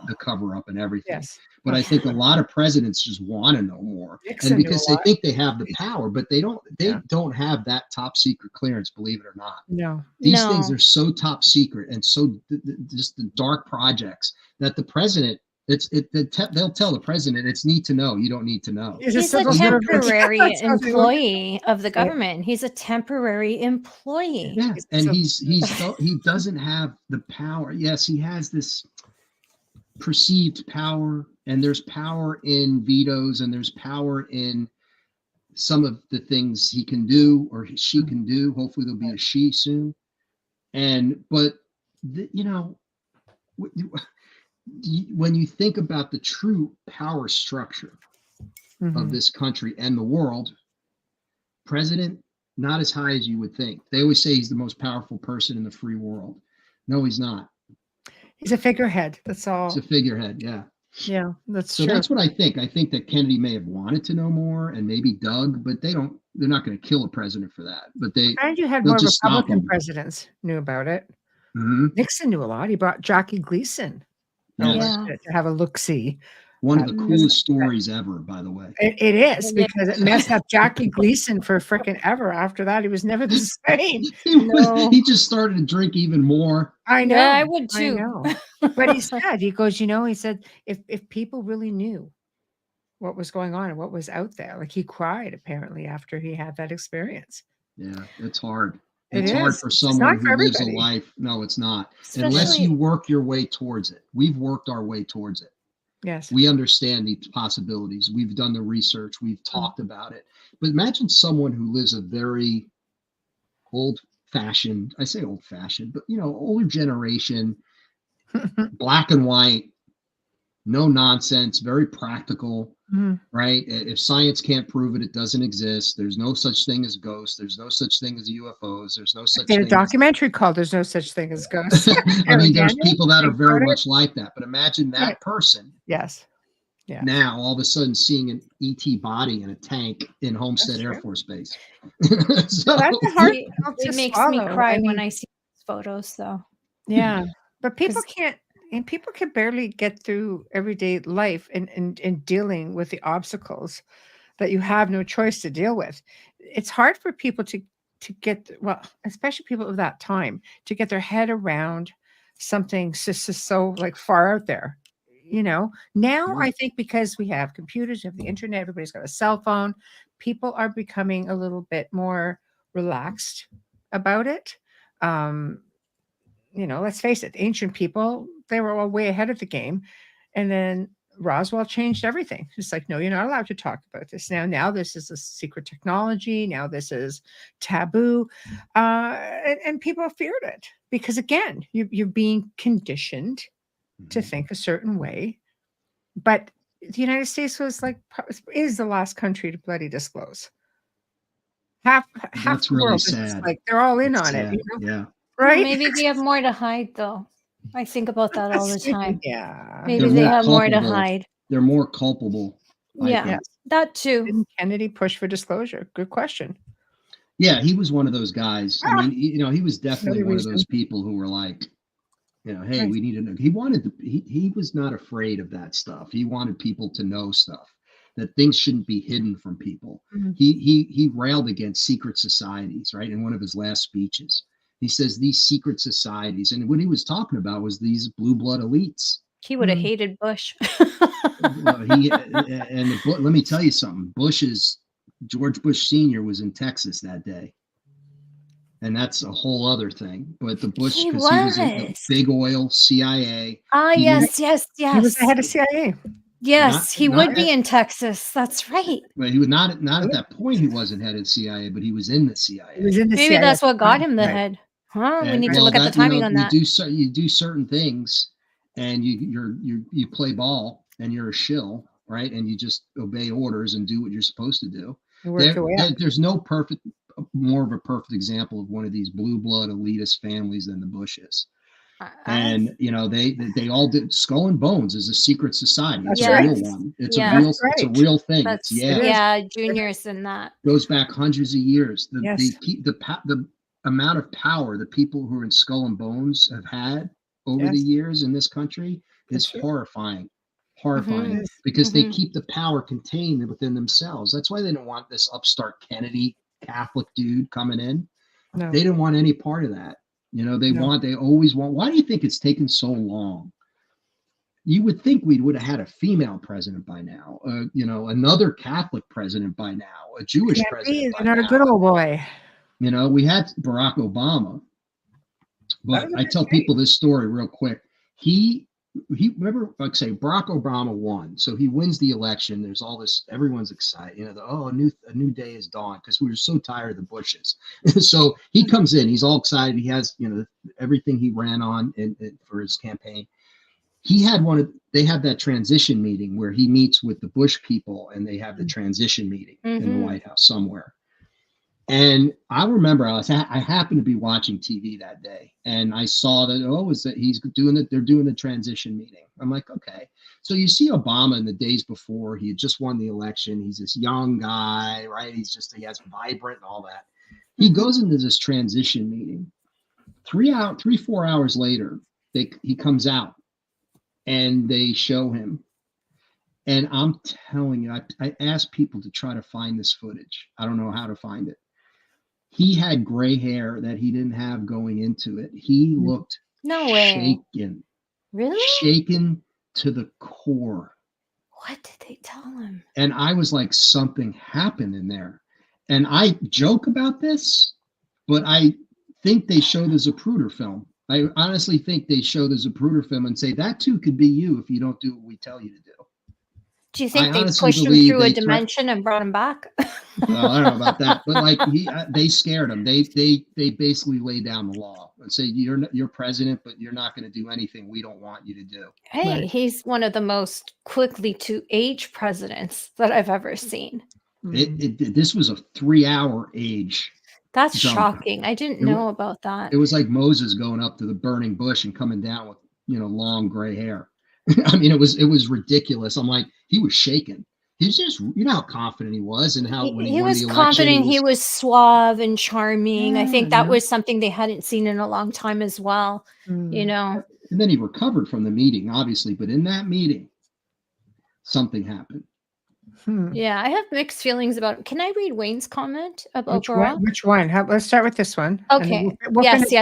the cover up and everything. Yes. But I think a lot of presidents just want to know more, Nixon and because knew a they think they have the power, but they don't have that top secret clearance, believe it or not. No. These things are so top secret and so just the dark projects that the president, they'll tell the president, it's need to know. You don't need to know. He's a temporary employee of the government. He's a temporary employee. Yeah, and he doesn't have the power. Yes, he has this perceived power, and there's power in vetoes, and there's power in some of the things he can do or she can do. Hopefully there'll be a she soon. But when you think about the true power structure of this country and the world, president, not as high as you would think. They always say he's the most powerful person in the free world. No, he's not. He's a figurehead. That's all. He's a figurehead. Yeah. Yeah, that's true. So that's what I think. I think that Kennedy may have wanted to know more, and maybe Doug, but they're not going to kill a president for that. But and you had more Republican presidents knew about it. Nixon knew a lot. He brought Jackie Gleason to have a look-see. One of the coolest stories ever, by the way. It is, because it messed up Jackie Gleason for frickin' ever. After that, he was never the same. He just started to drink even more. I know. Yeah, I would too. I know. But he said, if people really knew what was going on and what was out there, like he cried apparently after he had that experience. Yeah, it's hard. It's hard for someone who lives a life. No, it's not. Unless you work your way towards it. We've worked our way towards it. Yes. We understand the possibilities. We've done the research. We've talked about it. But imagine someone who lives a very old-fashioned, I say old-fashioned, but older generation, black and white, no nonsense, very practical, right? If science can't prove it, it doesn't exist. There's no such thing as ghosts. There's no such thing as UFOs. There's no such thing. A documentary called "There's No Such Thing as Ghosts." I mean, there's people that are very much like that. But imagine that person. Yes. Yeah. Now all of a sudden seeing an ET body in a tank in Homestead Air Force Base. So that's hard. It makes me cry when I see those photos, though. Yeah, but people can't. and people can barely get through everyday life and dealing with the obstacles that you have no choice to deal with. It's hard for people to get, well, especially people of that time, to get their head around something so like far out there. Now I think because we have computers, we have the internet, everybody's got a cell phone, people are becoming a little bit more relaxed about it. Let's face it, ancient people, they were all way ahead of the game. And then Roswell changed everything. It's like, no, you're not allowed to talk about this now. This is a secret technology. Now this is taboo. And people feared it because, again, you're being conditioned to think a certain way. But the United States is the last country to bloody disclose. Half That's the really world sad. is like they're all in It's on sad. it. Yeah. Right? Well, maybe they have more to hide, though. I think about that all the time. Yeah. Maybe they have more to hide. They're more culpable. Yeah, that too. Didn't Kennedy push for disclosure? Good question. Yeah, he was one of those guys. I mean, he was definitely one of those people who were like, hey, we need to know. He was not afraid of that stuff. He wanted people to know stuff, that things shouldn't be hidden from people. Mm-hmm. He railed against secret societies, right? In one of his last speeches, he says these secret societies, and what he was talking about was these blue blood elites. He would have hated Bush. Let me tell you something. George Bush Sr. was in Texas that day. And that's a whole other thing. But the Bush, because he was in big oil, CIA. Yes. He was the head of CIA. Yes, he would be in Texas. That's right. But he was not at that point. He wasn't head of CIA, but he was in the CIA. Maybe that's what got him the head. Huh? We need to look at the timing on that. You do certain things, and you play ball, and you're a shill, right? And you just obey orders and do what you're supposed to do. There's no more of a perfect example of one of these blue blood elitist families than the Bushes. And they all did. Skull and Bones is a secret society. It's a real one. It's a real thing. Junior's in that. Goes back hundreds of years. The amount of power the people who are in Skull and Bones have had over the years in this country is horrifying. Because they keep the power contained within themselves. That's why they don't want this upstart Kennedy Catholic dude coming in. No. They didn't want any part of that. They always want. Why do you think it's taken so long? You would think we would have had a female president by now, another Catholic president by now, a Jewish president by now. Not a good old boy. We had Barack Obama, but I tell people this story real quick. He remember, like say, Barack Obama won, so he wins the election. There's all this, everyone's excited, a new day is dawned, because we were so tired of the Bushes. So he comes in, he's all excited. He has, everything he ran on for his campaign. They have that transition meeting where he meets with the Bush people, and they have the transition meeting in the White House somewhere. And I remember I happened to be watching TV that day, and I saw that they're doing the transition meeting. I'm like, okay. So you see Obama in the days before, he had just won the election. He's this young guy, right? He has vibrant and all that. He goes into this transition meeting. 4 hours later, he comes out and they show him. And I'm telling you, I asked people to try to find this footage. I don't know how to find it. He had gray hair that he didn't have going into it. He looked shaken. Really? Shaken to the core. What did they tell him? And I was like, something happened in there. And I joke about this, but I think they show the Zapruder film. I honestly think they show the Zapruder film and say, that too could be you if you don't do what we tell you to do. Do you think they pushed him through a dimension and brought him back? Well, I don't know about that, but they scared him. They basically laid down the law and say, you're president, but you're not going to do anything we don't want you to do. Hey, he's one of the most quickly to age presidents that I've ever seen. This was a 3-hour age. That's shocking. I didn't know about that. It was like Moses going up to the burning bush and coming down with long gray hair. I mean, it was ridiculous. I'm like, he was shaken. He was just, how confident he was, and how when he won the election, confident. He was suave and charming. I think that was something they hadn't seen in a long time as well. And then he recovered from the meeting, obviously, but in that meeting, something happened. Yeah, I have mixed feelings about it. Can I read Wayne's comment about Barack? Which one? Let's start with this one. Okay. We'll yes.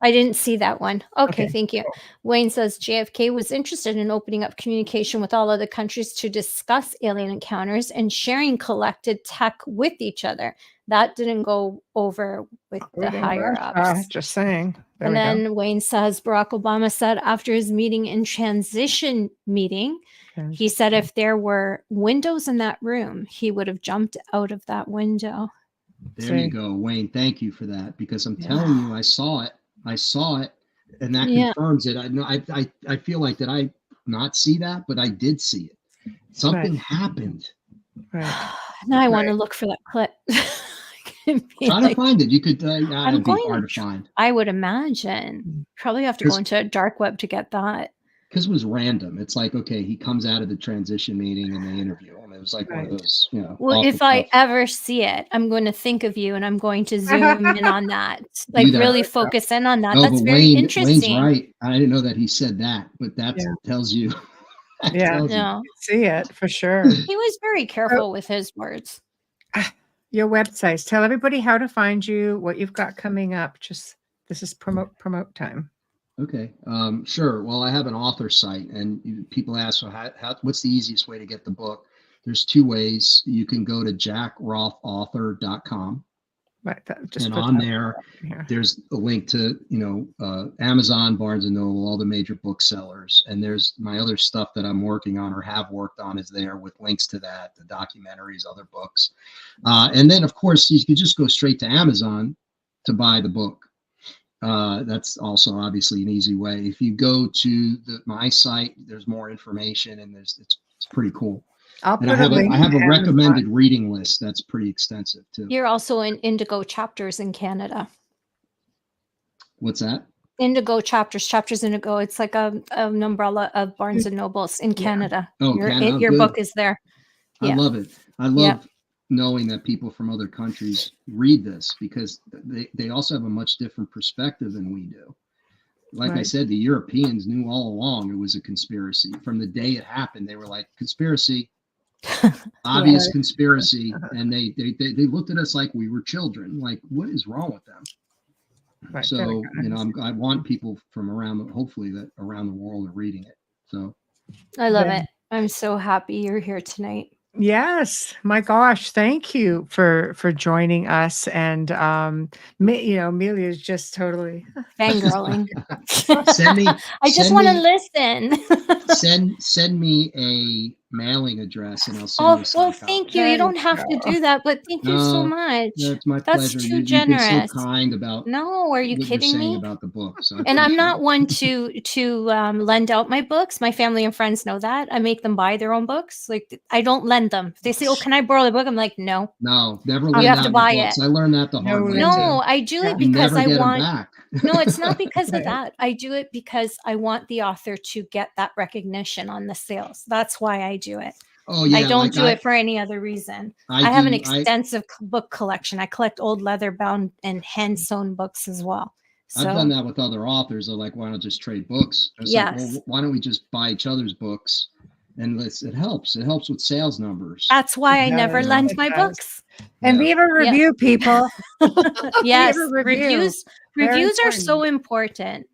I didn't see that one. Okay, thank you. Cool. Wayne says JFK was interested in opening up communication with all other countries to discuss alien encounters and sharing collected tech with each other. That didn't go over with the higher ups. Just saying. And then Wayne says Barack Obama said after his meeting in transition meeting, he said if there were windows in that room, he would have jumped out of that window. There you go, Wayne. Thank you for that, because I'm telling you, I saw it, and that confirms it. I feel like that I not see that, but I did see it. Something happened. Right. Now I want to look for that clip. Try to find it. You could. It'd be hard to find. I would imagine. Probably have to go into a dark web to get that. Because it was random. It's like, okay, he comes out of the transition meeting and they interview him. It was like one of those, Well, if I ever see it, I'm going to think of you and I'm going to zoom in on that. Like really focus in on that. No, that's very interesting. Wayne's right. I didn't know that he said that, but that tells you. See it for sure. He was very careful with his words. Your websites. Tell everybody how to find you, what you've got coming up. This is promote time. Okay, sure. Well, I have an author site, and people ask, well, what's the easiest way to get the book? There's two ways. You can go to jackrotauthor.com. Right. And on there, there's a link to, Amazon, Barnes & Noble, all the major booksellers. And there's my other stuff that I'm working on or have worked on is there with links to that, the documentaries, other books. And then, of course, you can just go straight to Amazon to buy the book. That's also obviously an easy way. If you go to my site, there's more information, and it's pretty cool. I have a recommended reading list that's pretty extensive too. You're also in Indigo Chapters in Canada. What's that? Indigo Chapters Indigo. It's like an umbrella of Barnes and Nobles in Canada. Oh, your book is there. I love it. I love knowing that people from other countries read this, because they also have a much different perspective than we do. Like I said, the Europeans knew all along it was a conspiracy. From the day it happened, they were like, conspiracy, obvious conspiracy. And they looked at us like we were children. Like, what is wrong with them? Right. So, I want people from hopefully around the world are reading it. So I love it. I'm so happy you're here tonight. Yes, my gosh, thank you for joining us. And Amelia's just totally fangirling. I just want to listen. Send me a mailing address and I'll send you well, thank you. You don't have to do that, but thank you so much. That's my pleasure. That's too generous. You've been so kind about. No, are you kidding me? About the book, so and I'm not one to lend out my books. My family and friends know that. I make them buy their own books. Like, I don't lend them. If they say, "Oh, can I borrow the book?" I'm like, "No, never lend out your books. I learned that the hard way. No, I do it because I want. Back. No, it's not because of that. I do it because I want the author to get that recognition on the sales. That's why I do it. Oh, yeah, I don't do it for any other reason. I have an extensive book collection. I collect old leather bound and hand sewn books as well. So, I've done that with other authors. They're like, why not just trade books? Like, well, why don't we just buy each other's books? And it helps. It helps with sales numbers. That's why I never lend my books. And leave a review, people. Yes, reviews are so important.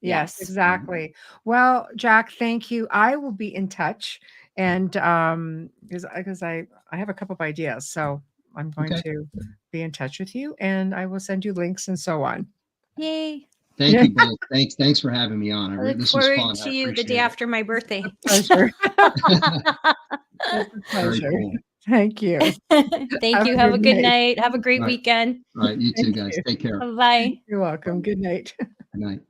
Yes, exactly. Well, Jack, thank you. I will be in touch. And because I have a couple of ideas, so I'm going to be in touch with you, and I will send you links and so on. Yay! Thank you both. Thanks for having me on. I look forward to you the day after my birthday. Pleasure. Pleasure. Cool. Thank you. Thank you. Have a good night. Have a great weekend. All right, you too, guys. Take care. Bye. You're welcome. Good night. Good night.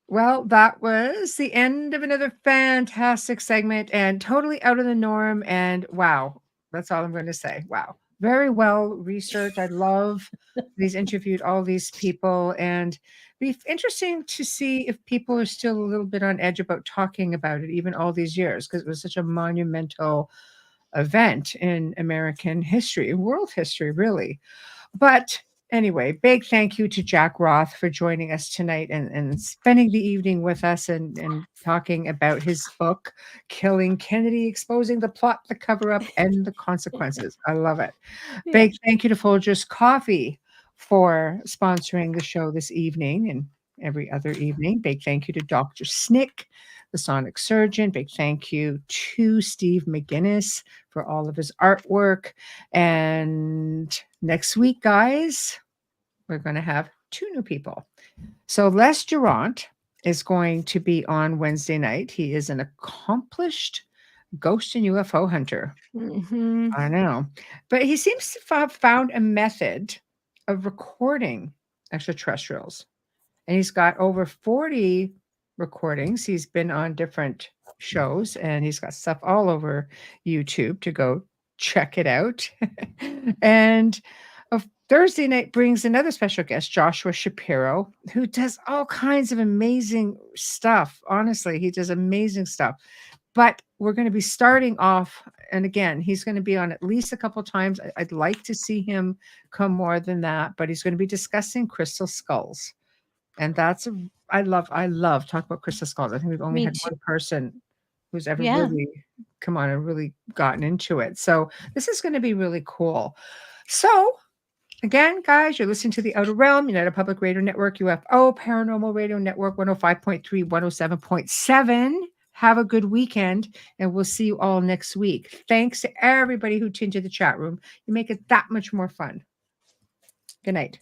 Well, that was the end of another fantastic segment and totally out of the norm. And wow, that's all I'm going to say. Wow. Very well researched. I love these interviewed all these people, and it'd be interesting to see if people are still a little bit on edge about talking about it, even all these years, because it was such a monumental event in American history, world history, really. But Anyway, big thank you to Jack Roth for joining us tonight and spending the evening with us and talking about his book, Killing Kennedy, exposing the plot, the cover-up, and the consequences. I love it. Yeah. Big thank you to Folgers Coffee for sponsoring the show this evening and every other evening. Big thank you to Dr. Snick, the sonic surgeon. Big thank you to Steve McGinnis for all of his artwork. And next week, guys, we're going to have 2 new people. So Les Durant is going to be on Wednesday night. He is an accomplished ghost and UFO hunter. Mm-hmm. I know. But he seems to have found a method of recording extraterrestrials. And he's got over 40 recordings. He's been on different shows and he's got stuff all over YouTube to go check it out. And Thursday night brings another special guest, Joshua Shapiro, who does all kinds of amazing stuff. Honestly, he does amazing stuff. But we're going to be starting off, and again, he's going to be on at least a couple times. I'd like to see him come more than that, but he's going to be discussing crystal skulls. And that's I love talking about crystal skulls. I think we've only had one person who's ever really come on and really gotten into it. So this is going to be really cool. So again, guys, you're listening to the Outer Realm, United Public Radio Network, UFO Paranormal Radio Network, 105.3, 107.7. Have a good weekend, and we'll see you all next week. Thanks to everybody who tuned to the chat room. You make it that much more fun. Good night.